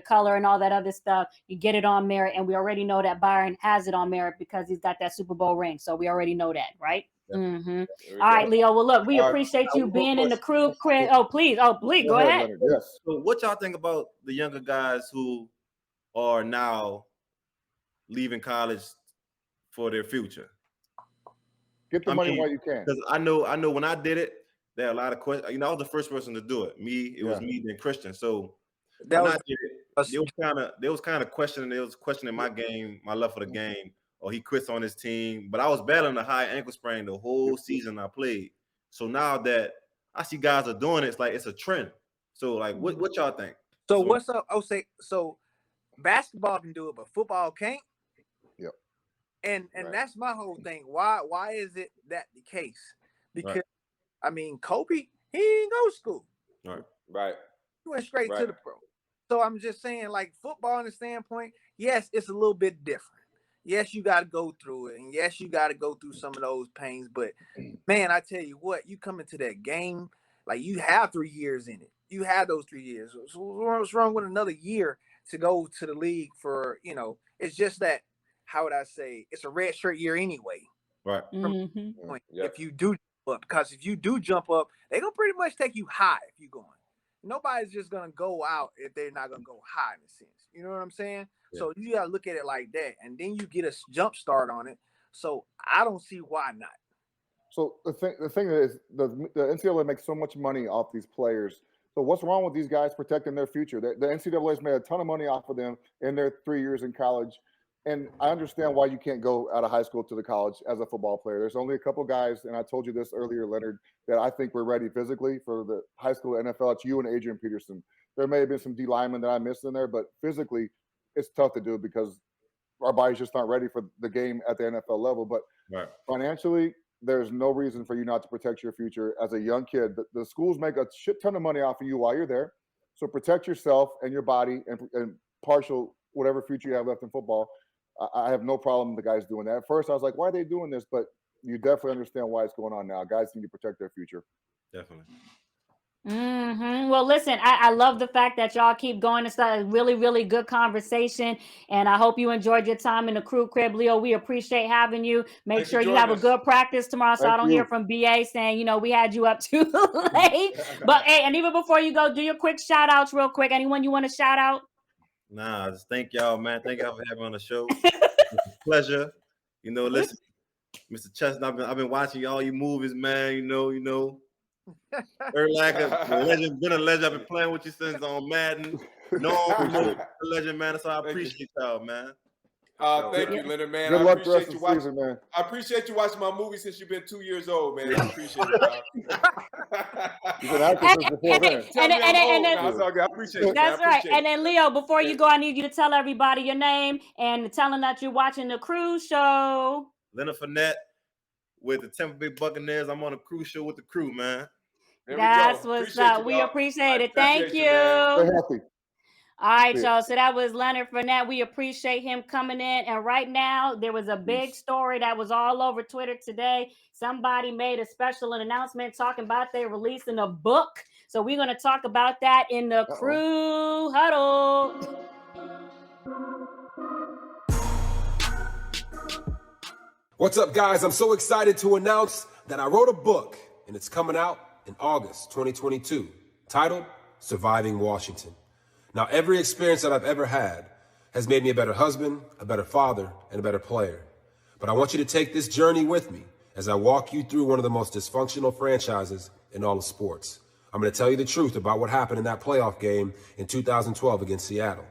color and all that other stuff, you get it on merit. And we already know that Byron has it on merit because he's got that Super Bowl ring. So we already know that, right? Mm-hmm. All right, Leo. Well, look, we appreciate you being in the crew. Oh, please, go ahead. Yes. So what y'all think about the younger guys who are now leaving college for their future? Get the money while you can. Because I know when I did it, there are a lot of questions. I was the first person to do it. It was me then Christian. So they was kind of questioning. They was questioning my game, my love for the game. Or he quits on his team. But I was battling a high ankle sprain the whole season I played. So now that I see guys are doing it, it's a trend. So what y'all think? So what's up? So basketball can do it, but football can't. Yep. And that's my whole thing. Why is it that the case? Because Kobe, he didn't go to school. Right. He went straight to the pro. So I'm just saying, football in the standpoint, yes, it's a little bit different. Yes, you got to go through it. And yes, you got to go through some of those pains. But, man, I tell you what, you come into that game, you have 3 years in it. You have those 3 years. So what's wrong with another year to go to the league for, it's just that, how would I say, it's a red shirt year anyway. Right. If you do jump up, because if you do jump up, they're going to pretty much take you high if you're going. Nobody's just going to go out if they're not going to go high in a sense. You know what I'm saying? Yeah. So you got to look at it like that. And then you get a jump start on it. So I don't see why not. So the thing is, the NCAA makes so much money off these players. So what's wrong with these guys protecting their future? The NCAA has made a ton of money off of them in their 3 years in college. And I understand why you can't go out of high school to the college as a football player. There's only a couple guys, and I told you this earlier, Leonard, that I think we're ready physically for the high school NFL. It's you and Adrian Peterson. There may have been some D linemen that I missed in there, but physically it's tough to do because our bodies just aren't ready for the game at the NFL level. But financially, there's no reason for you not to protect your future as a young kid. The schools make a shit ton of money off of you while you're there. So protect yourself and your body and partial whatever future you have left in football. I have no problem with the guys doing that. At first, I was like, why are they doing this? But you definitely understand why it's going on now. Guys need to protect their future. Definitely. Well, listen, I love the fact that y'all keep going and stuff. Really, really good conversation. And I hope you enjoyed your time in the crew crib. Leo, we appreciate having you. Make sure you have a good practice tomorrow so I don't hear from BA saying, you know, we had you up too late. But hey, and even before you go, do your quick shout outs real quick. Anyone you want to shout out? Nah, just thank y'all, man. Thank y'all for having me on the show. It's a pleasure. You know, listen, Mr. Chestnut, I've been watching all your movies, man. You know. Urlacher, legend, been a legend. I've been playing with you since on Madden. No, legend, man. So I appreciate y'all, man. Thank you, Leonard, man. Good luck appreciate you watching, season, man. I appreciate you watching my movie since you've been 2 years old, man. I appreciate it, dog. You've been acting since before then. I appreciate it. That's right. And then Leo, before you go, I need you to tell everybody your name and tell them that you're watching the Crew Show. Leonard Fournette with the Tampa Bay Buccaneers. I'm on a cruise show with the crew, man. That's what's up. We appreciate it. Thank you. Stay healthy. All right, y'all. So that was Leonard Fournette. We appreciate him coming in. And right now, there was a big story that was all over Twitter today. Somebody made a special announcement talking about they releasing a book. So we're going to talk about that in the Crew Huddle. What's up, guys? I'm so excited to announce that I wrote a book, and it's coming out in August 2022, titled Surviving Washington. Now, every experience that I've ever had has made me a better husband, a better father, and a better player. But I want you to take this journey with me as I walk you through one of the most dysfunctional franchises in all of sports. I'm going to tell you the truth about what happened in that playoff game in 2012 against Seattle.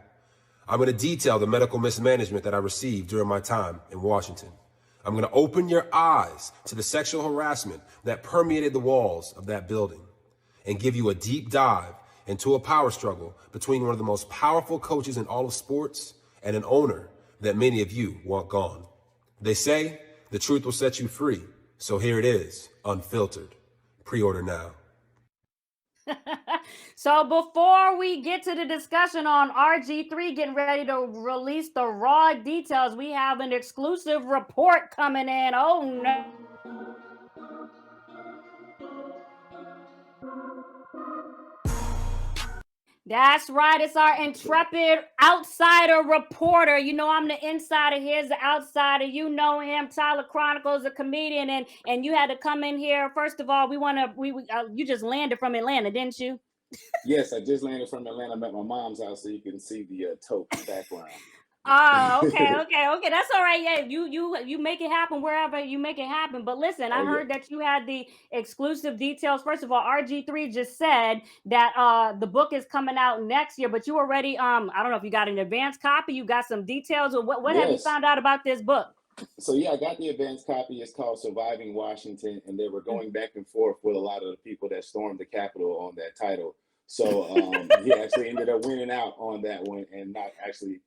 I'm going to detail the medical mismanagement that I received during my time in Washington. I'm going to open your eyes to the sexual harassment that permeated the walls of that building and give you a deep dive into a power struggle between one of the most powerful coaches in all of sports and an owner that many of you want gone. They say the truth will set you free. So here it is, unfiltered. Pre-order now. So before we get to the discussion on RG3 getting ready to release the raw details, we have an exclusive report coming in. Oh, no. That's right. It's our intrepid outsider reporter. You know, I'm the insider. Here's the outsider. You know him, Tyler Chronicles, a comedian, and you had to come in here. First of all, you just landed from Atlanta, didn't you? Yes, I just landed from Atlanta. I'm at my mom's house, so you can see the taupe background. Oh, okay. That's all right. Yeah, you make it happen wherever you make it happen. But listen, I heard that you had the exclusive details. First of all, RG3 just said that the book is coming out next year, but you already I don't know if you got an advance copy, you got some details, or what have you found out about this book? So yeah, I got the advance copy. It's called Surviving Washington, and they were going back and forth with a lot of the people that stormed the Capitol on that title. So he actually ended up winning out on that one and not actually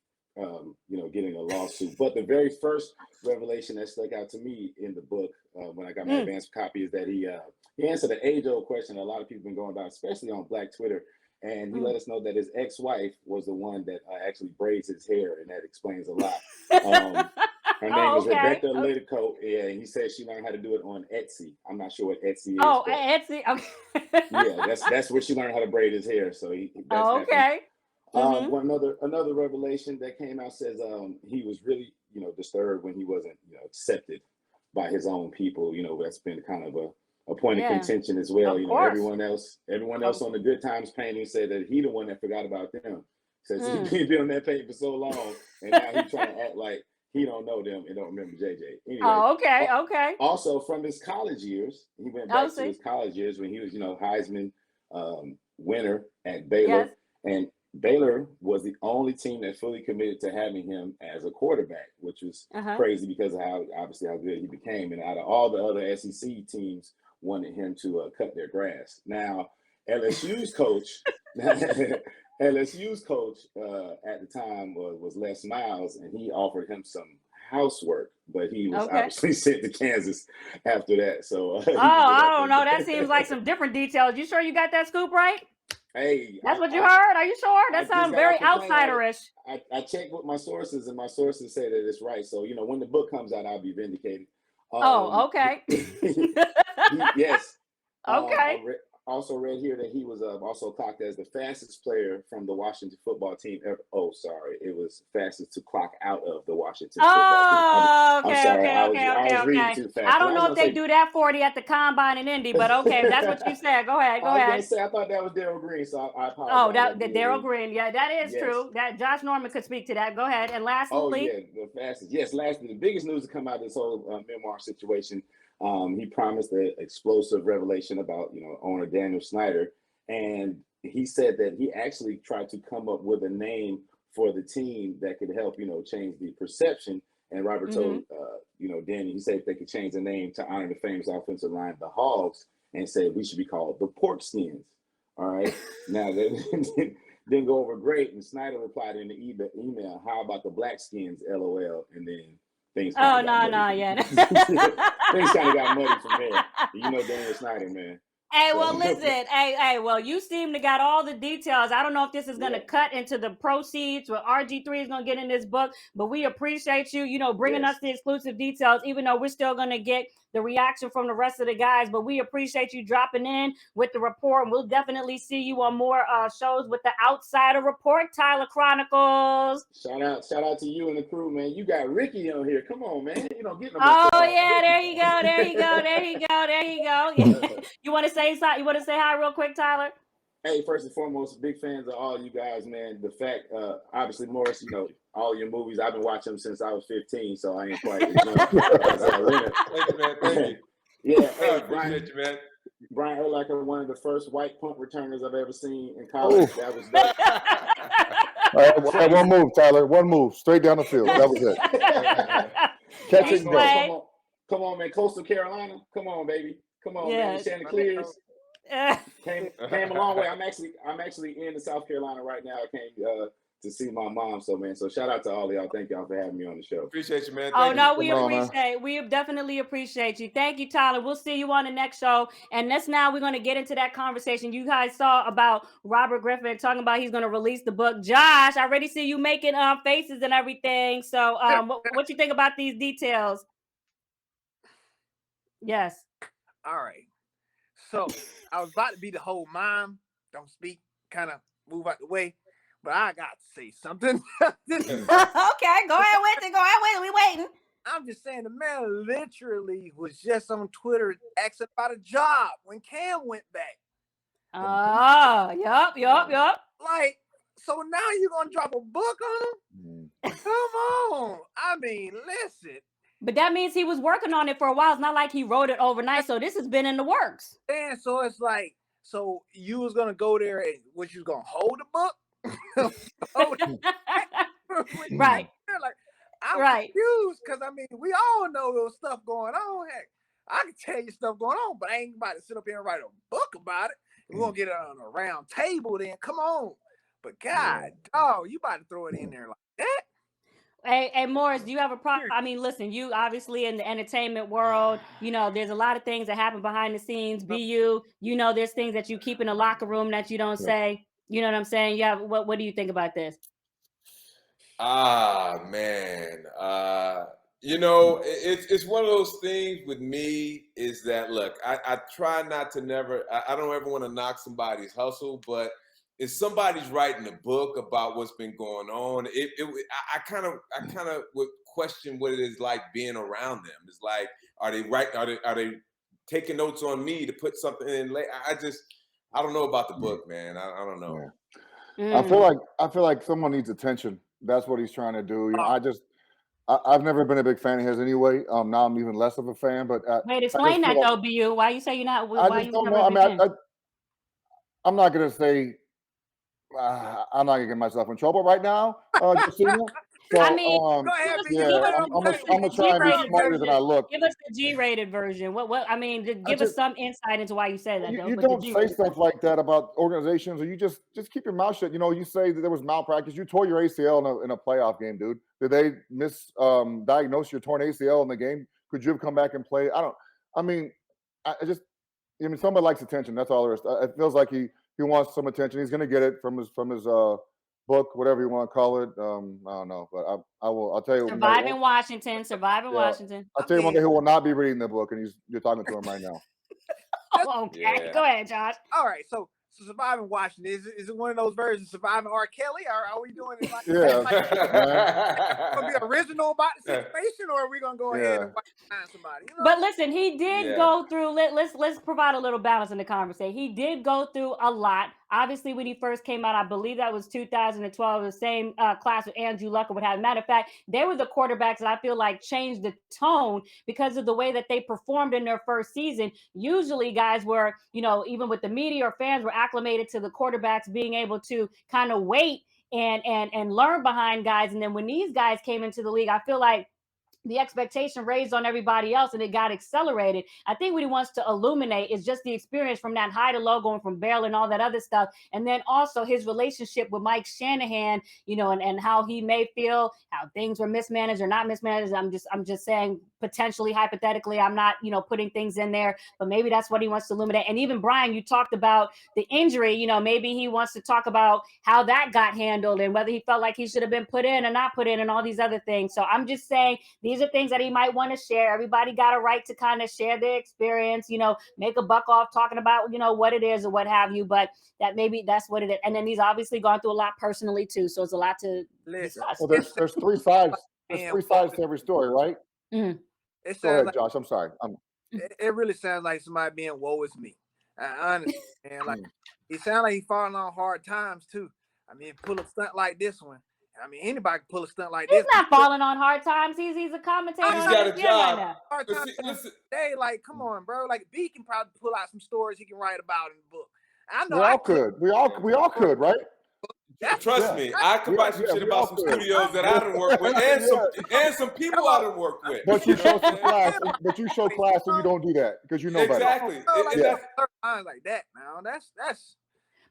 getting a lawsuit. But the very first revelation that stuck out to me in the book when I got my advanced copy is that he answered an age-old question a lot of people have been going about, especially on Black Twitter. And he let us know that his ex-wife was the one that actually braids his hair, and that explains a lot. Her name is Rebecca Litico. Yeah, and he said she learned how to do it on Etsy. I'm not sure what Etsy is. Oh, Etsy. Okay. Yeah, that's where she learned how to braid his hair. So okay. Another revelation that came out says he was really disturbed when he wasn't accepted by his own people. That's been kind of a point of contention as well. Everyone else on the Good Times painting said that he the one that forgot about them. Says he's been on that painting for so long, and now he's trying to act like he don't know them and don't remember JJ. Anyway, okay. Also, from his college years, he went back to his college years when he was, Heisman winner at Baylor, and Baylor was the only team that fully committed to having him as a quarterback, which was crazy because of how good he became. And out of all the other SEC teams, wanted him to cut their grass. Now, LSU's coach. LSU's coach at the time was Les Miles, and he offered him some housework, but he was obviously sent to Kansas after that. So I don't know. That seems like some different details. You sure you got that scoop right? Hey, that's what you heard? Are you sure? That sounds very outsiderish. I checked with my sources, and my sources say that it's right. So when the book comes out, I'll be vindicated. Okay. Yes. Okay. also read here that he was also clocked as the fastest player from the Washington football team ever. Oh, sorry, it was fastest to clock out of the Washington football team. I'm sorry, I was reading too fast. I don't know if they do that 40 at the combine in Indy, but okay, if that's what you said. Go ahead. I was gonna say I thought that was Darrell Green, so I apologize. Oh, that Darrell Green. Yeah, that is true. That Josh Norman could speak to that. Go ahead. And lastly, the fastest. Yes, lastly, the biggest news to come out of this whole memoir situation. He promised an explosive revelation about, owner Daniel Snyder. And he said that he actually tried to come up with a name for the team that could help, change the perception. And Robert told, Daniel, he said if they could change the name to honor the famous offensive line, the Hogs, and said we should be called the Pork Skins. All right. Now, that didn't go over great. And Snyder replied in the email, how about the Black Skins, LOL? And then things Things kind of got muddy from there. Daniel Snyder, man. Hey, well, listen. Well, you seem to got all the details. I don't know if this is going to cut into the proceeds or RG3 is going to get in this book, but we appreciate you, bringing us the exclusive details, even though we're still going to get the reaction from the rest of the guys. But we appreciate you dropping in with the report, and we'll definitely see you on more shows with the Outsider Report, Tyler Chronicles. Shout out to you and the crew, man. You got Ricky on here. Come on, man. Get no yeah, there you go. You want to say hi real quick, Tyler? Hey, first and foremost, big fans of all you guys, man. The fact, obviously, Morris, all your movies, I've been watching them since I was 15, so I ain't quite as young. Thank you, man. Thank you. Yeah, hey, appreciate you, man. Brian Urlacher, one of the first white punt returners I've ever seen in college. That was dope. One move, Tyler. One move, straight down the field. That was it. Catch it and go. Come on, man. Coastal Carolina. Come on, baby. Come on, man. Chanticleers. Came a long way. I'm actually in South Carolina right now. I came to see my mom. So shout out to all of y'all. Thank y'all for having me on the show. Appreciate you, man. We definitely appreciate you. Thank you, Tyler. We'll see you on the next show. And we're going to get into that conversation you guys saw about Robert Griffin talking about he's going to release the book. Josh, I already see you making faces and everything. So what you think about these details? Yes. All right. So I was about to be the whole mom, don't speak, kind of move out the way, but I got to say something. Okay, go ahead with it. We waiting. I'm just saying the man literally was just on Twitter asking about a job when Cam went back. Yup. Like, so now you're going to drop a book on him? Come on. I mean, listen. But that means he was working on it for a while. It's not like he wrote it overnight. So this has been in the works. And so it's like, so you was going to go there and what, you was going to hold the book? Right. Like, I'm confused because, I mean, we all know there's stuff going on. Heck, I can tell you stuff going on, but I ain't about to sit up here and write a book about it. We're going to get it on a round table then. Come on. But God, dog, you about to throw it in there like that? Hey, Morris, do you have a problem? I mean, listen, you obviously in the entertainment world, there's a lot of things that happen behind the scenes. There's things that you keep in the locker room that you don't say. You know what I'm saying? Yeah. What do you think about this? Man. It's one of those things with me is that, look, I try not to I don't ever want to knock somebody's hustle, but if somebody's writing a book about what's been going on, I kind of would question what it is like being around them. It's like, are they taking notes on me to put something in? I don't know about the book, man. I don't know. Yeah. I feel like someone needs attention. That's what he's trying to do. I've never been a big fan of his anyway. Now I'm even less of a fan. But wait, explain that though, BU. Why you say you're not? I just don't know. I mean, I'm not gonna say. I'm not gonna get myself in trouble right now, Josina. So, I mean, I'm gonna try and be smarter than I look. Give us the G-rated version. What? I mean, give us some insight into why you say that. You don't say stuff like that about organizations, or you just keep your mouth shut. You say that there was malpractice. You tore your ACL in a playoff game, dude. Did they misdiagnose your torn ACL in the game? Could you have come back and played? Somebody likes attention. That's all there is. It feels like he wants some attention. He's gonna get it from his book, whatever you want to call it. I don't know, but I'll tell you. Surviving Washington. I'll tell you one day he will not be reading the book, and you're talking to him right now. Okay, go ahead, Josh. All right, so Surviving Washington, is it one of those versions of Surviving R. Kelly? Or are we doing it like, gonna be original about the situation, or are we gonna go ahead and find somebody? You know? But listen, he did go through. Let's provide a little balance in the conversation. He did go through a lot. Obviously, when he first came out, I believe that was 2012, the same class with Andrew Luck would have. Matter of fact, they were the quarterbacks that I feel like changed the tone because of the way that they performed in their first season. Usually, guys were, even with the media or fans were acclimated to the quarterbacks being able to kind of wait and learn behind guys. And then when these guys came into the league, I feel like the expectation raised on everybody else and it got accelerated. I think what he wants to illuminate is just the experience from that high to low going from Baylor and all that other stuff. And then also his relationship with Mike Shanahan, and how he may feel, how things were mismanaged or not mismanaged. I'm just saying potentially hypothetically, I'm not, putting things in there, but maybe that's what he wants to illuminate. And even Brian, you talked about the injury, maybe he wants to talk about how that got handled and whether he felt like he should have been put in or not put in and all these other things. So I'm just saying these are things that he might want to share. Everybody got a right to kind of share their experience, make a buck off talking about, what it is or what have you, but that's what it is. And then he's obviously gone through a lot personally too. So it's a lot to discuss. Well, there's three sides. There's three sides to every story, right? Mm-hmm. Go ahead, Josh. I'm sorry. It really sounds like somebody being woe is me. Honestly, man. Like it sounds like he's falling on hard times too. I mean, pull a stunt like this one. I mean, anybody can pull a stunt like this. He's not falling on hard times. He's a commentator. He's got a job. Right now. Hard times. Hey, like, come on, bro. Like, B can probably pull out some stories he can write about in the book. I know. We all could, right? Trust me, I could write some shit about some studios that I done worked with, and some people I done worked with. But you show some class. But you show class, and you don't do that because you know better. Exactly. Like that, man. That's.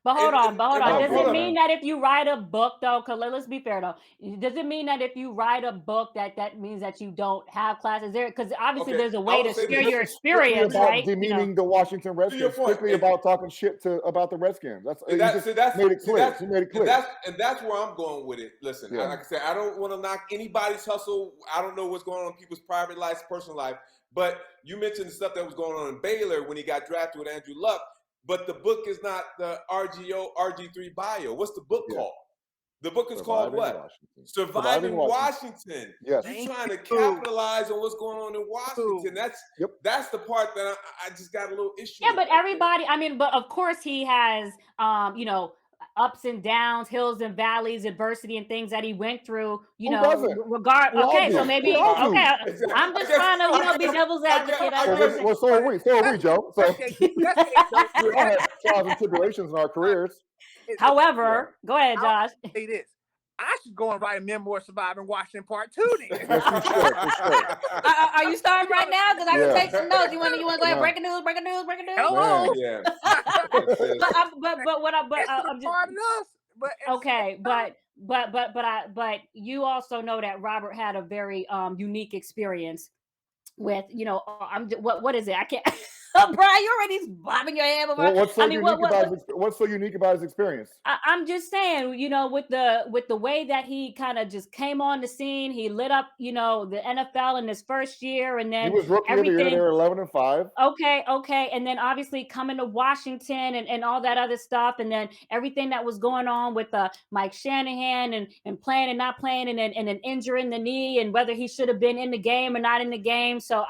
But hold on. Does it mean that if you write a book, though, because let's be fair, though, does it mean that if you write a book that means that you don't have classes there? Because obviously there's a way to share your experience, right? Demeaning the Washington Redskins, strictly about talking shit about the Redskins. He made it clear. That's where I'm going with it. Listen, like I said, I don't want to knock anybody's hustle. I don't know what's going on in people's private lives, personal life. But you mentioned the stuff that was going on in Baylor when he got drafted with Andrew Luck. But the book is not the RG3 bio. What's the book called? The book is called what? Washington. Surviving Washington. Yes. You're trying to capitalize on what's going on in Washington. That's the part that I just got a little issue with. But everybody, but of course he has, ups and downs, hills and valleys, adversity and things that he went through, so maybe, I'm just trying to, be devil's advocate. Well, so are we, Joe. So we all have trials and tribulations in our careers. However, go ahead, Josh. I'll say this. I should go and write a memoir Surviving Washington Part 2 then. Are you starting right now? Because I can take some notes. You want to go ahead, breaking news? Hello. Yeah. But you also know that Robert had a very unique experience with, what is it? I can't. Brian, you're already bobbing your head. What's so unique about his experience? I'm just saying, with the way that he kind of just came on the scene, he lit up, the NFL in his first year, and then he was rookie of the year. They were 11-5. Okay, and then obviously coming to Washington and all that other stuff, and then everything that was going on with Mike Shanahan and playing and not playing, and then injuring the knee, and whether he should have been in the game or not in the game. So,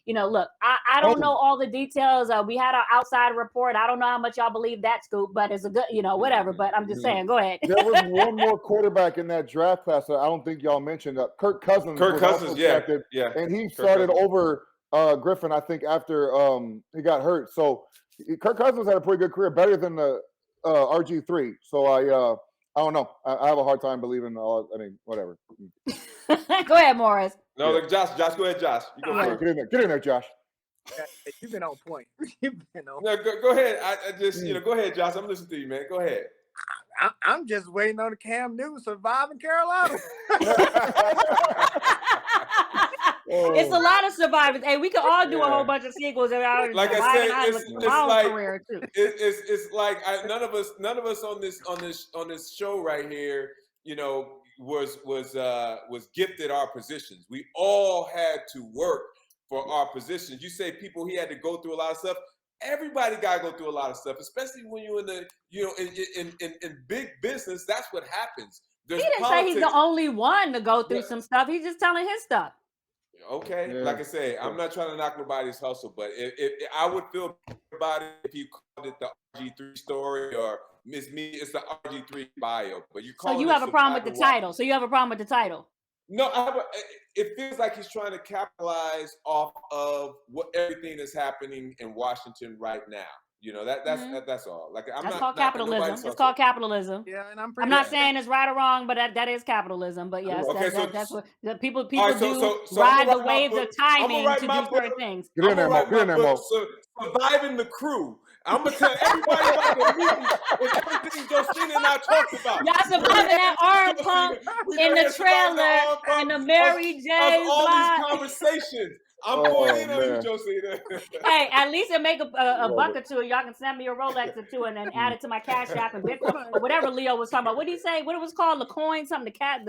look, I don't know all the details. We had our outside report. I don't know how much y'all believe that scoop, but it's a good, whatever. But I'm just saying, go ahead. There was one more quarterback in that draft class that I don't think y'all mentioned. Kirk Cousins. Yeah. And he started over Griffin, I think, after he got hurt. So Kirk Cousins had a pretty good career, better than the RG3. So I don't know. I have a hard time believing whatever. Go ahead, Morris. No, Josh, go ahead, Josh. You go first. Get in there, Josh. You've been on point. No, go ahead. I just, go ahead, Josh. I'm listening to you, man. Go ahead. I'm just waiting on the Cam Newton Surviving Carolina. It's a lot of survivors. Hey, we could all do a whole bunch of sequels. Like I said, it's like none of us on this show right here, was gifted our positions. We all had to work for our positions. You say he had to go through a lot of stuff. everybody got to go through a lot of stuff, especially when you're in the, in big business. That's what happens. He didn't say he's the only one to go through some stuff. He's just telling his stuff. Okay, like I say, I'm not trying to knock nobody's hustle, but if I would feel about it if you called it the RG3 story or it's the RG3 bio. But so you have a problem with the title. So you have a problem with the title. No, it feels like he's trying to capitalize off of everything that's happening in Washington right now. That's all. Like that's called capitalism. It's called capitalism. Yeah, and I'm not saying it's right or wrong, but that is capitalism. But yes, that's what people do. Ride the waves of timing to do certain things. Get in there, Mo. Surviving the Crew. I'm gonna tell everybody about the meeting and everything Josina and I talked about. Y'all surviving that arm pump in the trailer and the Mary J. All these conversations. I'm going in on you, Josina. Hey, at least it make a buck or two. Y'all can send me a Rolex or two and then add it to my Cash App and Bitcoin or whatever Leo was talking about. What did he say? What it was called? The coin? Something? Game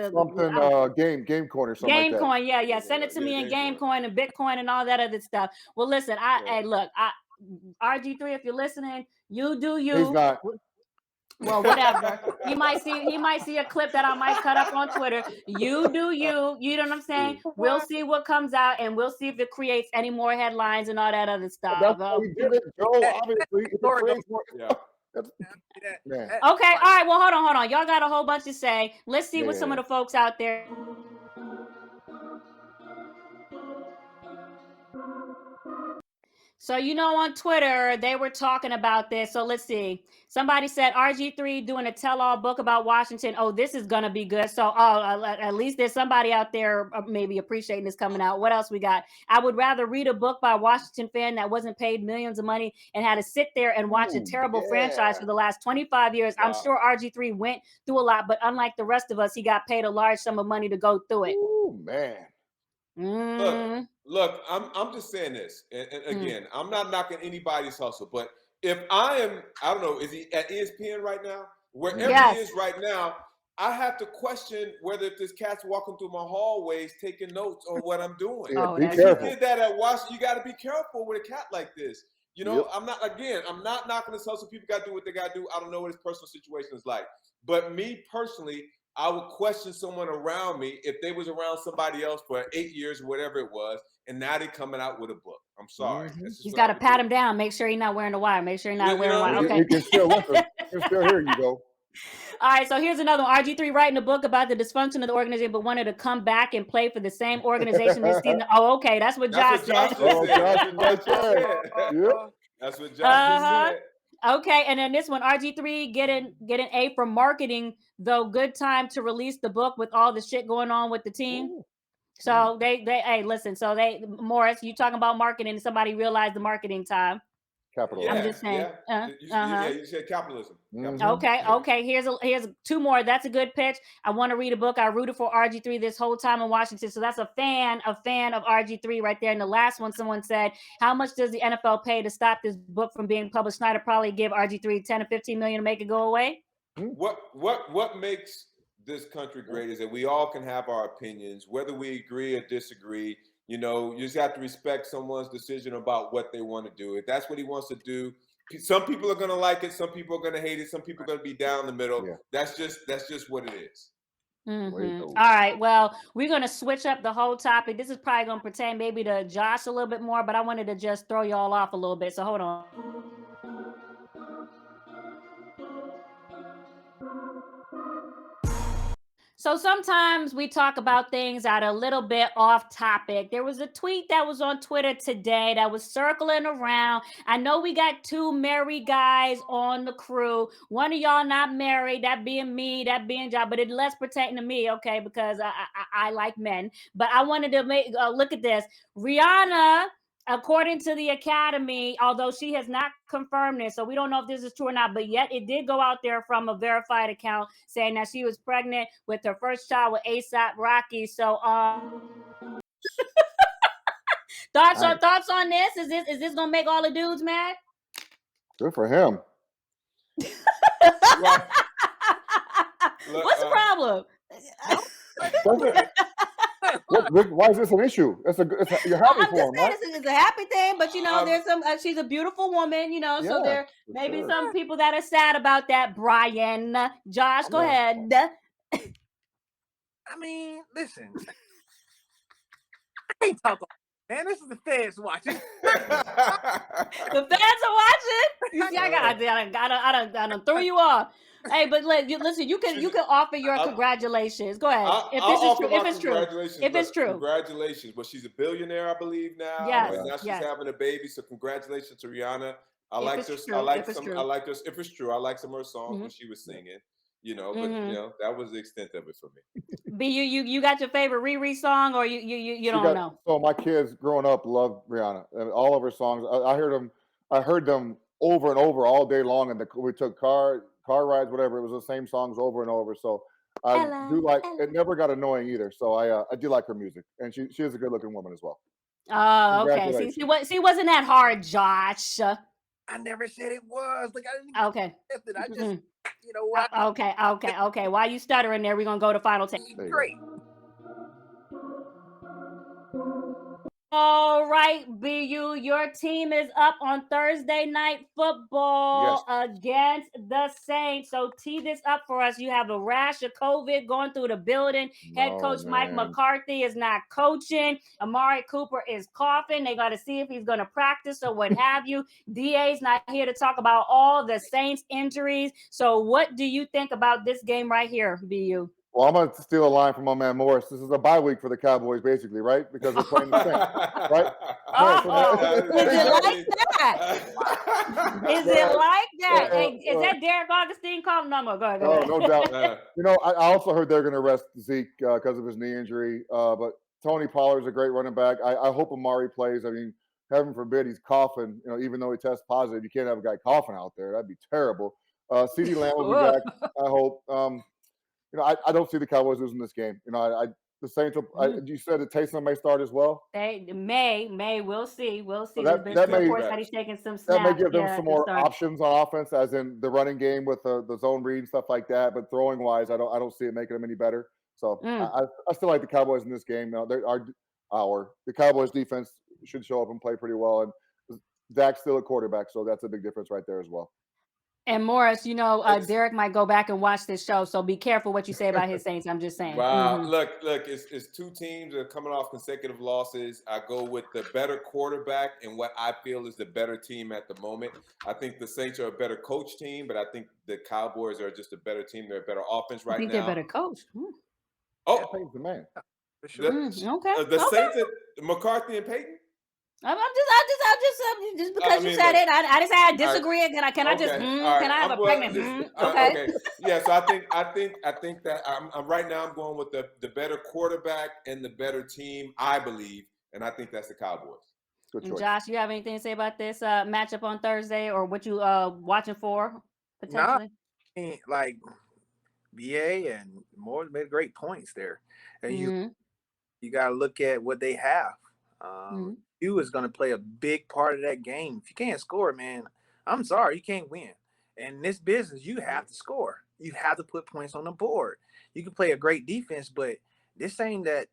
coin or something Game like that. coin, yeah. Send it to me in Game coin and Bitcoin and all that other stuff. Well, listen, hey, look, RG3, if you're listening, you do you. He's not. Well, whatever. He might see a clip that I might cut up on Twitter. You do you. You know what I'm saying? We'll see what comes out, and we'll see if it creates any more headlines and all that other stuff. That's how we did it, Joe. Obviously, Okay. All right. Well, hold on. Y'all got a whole bunch to say. Let's see what some of the folks out there. So, on Twitter, they were talking about this. So let's see. Somebody said RG3 doing a tell-all book about Washington. Oh, this is going to be good. So at least there's somebody out there maybe appreciating this coming out. What else we got? I would rather read a book by a Washington fan that wasn't paid millions of money and had to sit there and watch a terrible franchise for the last 25 years. Wow. I'm sure RG3 went through a lot, but unlike the rest of us, he got paid a large sum of money to go through it. Oh, man. Look, I'm just saying this, and again, I'm not knocking anybody's hustle, but if I don't know, is he at ESPN right now? Wherever he is right now, I have to question whether if this cat's walking through my hallways taking notes on what I'm doing. Be careful. He did that at Washington. You got to be careful with a cat like this. I'm not knocking his hustle. People got to do what they got to do. I don't know what his personal situation is like, but me personally, I would question someone around me if they was around somebody else for 8 years, whatever it was, and now they're coming out with a book. I'm sorry. He's got to pat him down. Make sure he's not wearing the wire. Make sure he's not wearing wire. Okay. You can still listen. You can still hear you go. All right, so here's another one. RG3 writing a book about the dysfunction of the organization, but wanted to come back and play for the same organization this season. Oh, okay. That's what Josh said. That's what Josh said. Okay, and then this one, RG3 get an A for marketing, though good time to release the book with all the shit going on with the team. Ooh. So they hey, listen, so Morris, you talking about marketing, somebody realized the marketing time. Capitalism. I'm just saying. You said capitalism. Okay. Here's two more. That's a good pitch. I want to read a book. I rooted for RG3 this whole time in Washington. So that's a fan of RG3 right there. And the last one, someone said, how much does the NFL pay to stop this book from being published? Snyder probably give RG3 10 or 15 million to make it go away. What makes this country great is that we all can have our opinions, whether we agree or disagree. You just have to respect someone's decision about what they want to do. If that's what he wants to do, some people are going to like it. Some people are going to hate it. Some people are going to be down the middle. Yeah. That's just what it is. Mm-hmm. All right. Well, we're going to switch up the whole topic. This is probably going to pertain maybe to Josh a little bit more, but I wanted to just throw y'all off a little bit. So hold on. So sometimes we talk about things that are a little bit off topic. There was a tweet that was on Twitter today that was circling around. I know we got two married guys on the crew. One of y'all not married, that being me, that being John, but it less pertaining to me, okay, because I like men. But I wanted to look at this. Rihanna, according to the Academy, although she has not confirmed this, so we don't know if this is true or not, but yet it did go out there from a verified account saying that she was pregnant with her first child with A$AP Rocky. So, thoughts on this? Is this gonna make all the dudes mad? Good for him. What's the problem? Why is this an issue? You're happy I'm for just him, saying right? it's a happy thing, but there's some. She's a beautiful woman, so there may be some people that are sad about that. Brian, Josh, go ahead. I mean, listen. I ain't talking. Man, this is the fans watching. The fans are watching. You see, I done threw you off. Hey, but listen, you can offer your congratulations. Go ahead. If it's true. Congratulations. But she's a billionaire, I believe now. Yes. And now she's having a baby. So congratulations to Rihanna. I like some of her songs when she was singing. But that was the extent of it for me. B, you got your favorite Riri song, or you don't know? So my kids growing up loved Rihanna and all of her songs. I heard them over and over all day long, and we took car rides, whatever. It was the same songs over and over. So I do like it. Never got annoying either. So I do like her music, and she is a good looking woman as well. Oh, okay. See, wasn't that hard, Josh? I never said it was. Like I didn't. Okay. I just. You know what? Okay. While you stuttering there, we're gonna go to final take. Great. All right, BU, your team is up on Thursday Night Football against the Saints. So tee this up for us. You have a rash of COVID going through the building. Head coach Mike McCarthy is not coaching. Amari Cooper is coughing. They got to see if he's going to practice or what have you. DA's not here to talk about all the Saints injuries. So what do you think about this game right here, BU? Well, I'm going to steal a line from my man Morris. This is a bye week for the Cowboys, basically, right? Because they're playing the Saints, right? Is it like that? Is it like that? Hey, is that Deric Augustine calling number? Go ahead. No doubt. I also heard they're going to rest Zeke because of his knee injury. But Tony Pollard's a great running back. I hope Amari plays. I mean, heaven forbid he's coughing. Even though he tests positive, you can't have a guy coughing out there. That'd be terrible. CeeDee Lamb will be back, I hope. I don't see the Cowboys losing this game. The Saints. You said that Taysom may start as well. They may. We'll see. So that may he's taking some snaps. That may give them some more options on offense, as in the running game with the zone read and stuff like that. But throwing wise, I don't see it making them any better. So I still like the Cowboys in this game. The Cowboys defense should show up and play pretty well, and Dak's still a quarterback, so that's a big difference right there as well. And Morris, Deric might go back and watch this show, so be careful what you say about his Saints. I'm just saying. Wow, look, it's two teams that are coming off consecutive losses. I go with the better quarterback and what I feel is the better team at the moment. I think the Saints are a better coach team, but I think the Cowboys are just a better team. They're a better offense right now. I think they're better coach. Oh, Peyton's the man. The Saints, McCarthy and Peyton. I'm just because you said it. I just had disagree. Right. Can I have a pregnant? Okay. Yeah. So I think that I'm right now. I'm going with the better quarterback and the better team. I believe, and I think that's the Cowboys. Good choice. Josh, you have anything to say about this matchup on Thursday, or what you watching for potentially? Like BA and Moore made great points there, and you got to look at what they have. You is going to play a big part of that game. If you can't score, man, I'm sorry, you can't win. In this business, you have to score. You have to put points on the board. You can play a great defense, but this ain't that,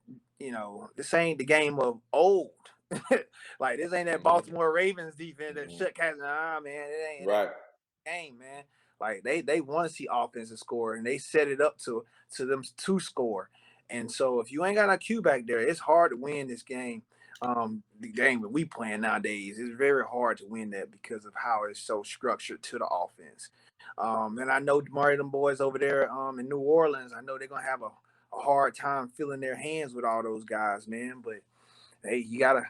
this ain't the game of old. Like, this ain't that Baltimore Ravens defense that shut cats. Nah, man, it ain't right. That game, man. Like, they want to see offense and score, and they set it up to them to score. And so if you ain't got a Q back there, it's hard to win this game. The game that we playing nowadays, it's very hard to win that because of how it's so structured to the offense. And I know them boys over there in New Orleans, I know they're gonna have a hard time filling their hands with all those guys, man. But hey, you gotta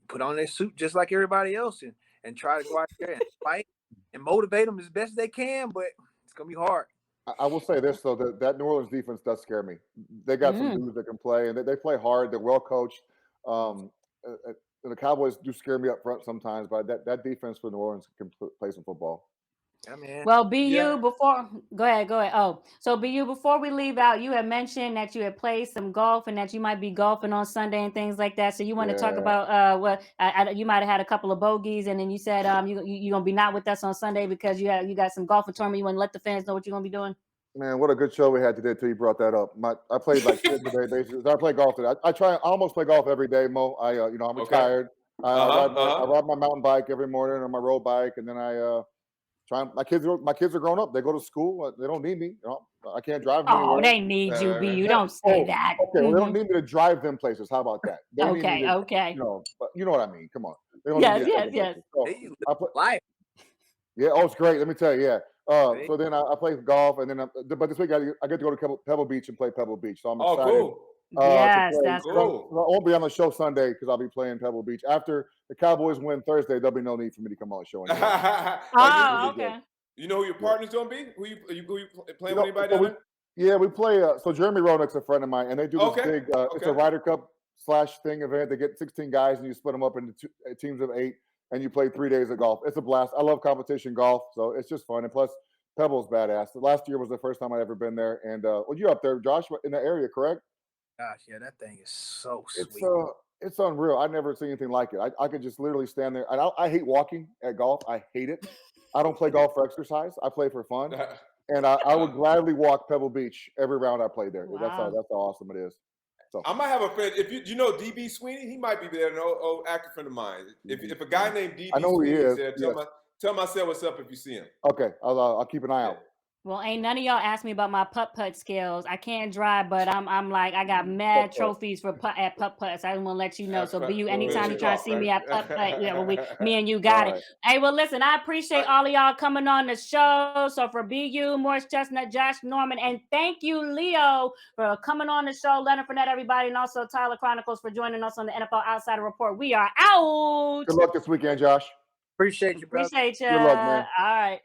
put on their suit just like everybody else and try to go out there and fight and motivate them as best they can. But it's gonna be hard. I will say this though, that New Orleans defense does scare me. They got some dudes that can play, and they play hard. They're well coached. The Cowboys do scare me up front sometimes, but that defense for New Orleans can play some football. Yeah, man. Well, before go ahead. Oh, so BU, before we leave out, you had mentioned that you had played some golf and that you might be golfing on Sunday and things like that. So you want to talk about you might have had a couple of bogeys, and then you said you're gonna be not with us on Sunday because you got some golfing tournament. You want to let the fans know what you're gonna be doing? Man, what a good show we had today till you brought that up. I played like today basis. I play golf today. I almost play golf every day, Mo. I'm retired. Okay. I ride my mountain bike every morning or my road bike, and then my kids are grown up. They go to school. They don't need me. I can't drive them anywhere. They need you, B. You don't say that. Okay, well, they don't need me to drive them places. How about that? They need me to, okay. But you know what I mean. Come on. They don't Yes. So life. Yeah. Oh, it's great. Let me tell you. Yeah. So then I play golf, and then but this week I get to go to Pebble Beach and play Pebble Beach. So I'm excited. Cool. Yes, that's cool. I won't be on the show Sunday because I'll be playing Pebble Beach. After the Cowboys win Thursday, there'll be no need for me to come on the show anymore. Okay. You know who your partner's gonna be? Who you playing with anybody down there? Yeah, we play. So Jeremy Roenick's a friend of mine, and they do this big. It's a Ryder Cup / thing event. They get 16 guys, and you split them up into teams of 8, and you play 3 days of golf. It's a blast. I love competition golf, so it's just fun. And plus, Pebble's badass. Last year was the first time I'd ever been there. And you're up there, Josh, in the area, correct? Gosh, yeah, that thing is so sweet. It's unreal. I've never seen anything like it. I could just literally stand there. And I hate walking at golf. I hate it. I don't play golf for exercise. I play for fun. And I would gladly walk Pebble Beach every round I play there. Wow. That's how awesome it is. So I might have a friend. If you know DB Sweeney, he might be there. An old actor friend of mine. If a guy named DB Sweeney is there, tell him I said what's up if you see him. Okay, I'll keep an eye out. Well, ain't none of y'all asked me about my putt skills. I can't drive, but I'm like I got mad trophies for putt putts. I just want to let you know. So be you anytime you try to see me at putt, me and you got it. Hey, well, listen, I appreciate all of y'all coming on the show. So for BU, Morris Chestnut, Josh Norman, and thank you, Leo, for coming on the show. Leonard Fournette, everybody, and also Tyler Chronicles for joining us on the NFL Outsider Report. We are out. Good luck this weekend, Josh. Appreciate you, brother. Appreciate you. Good luck, man. All right.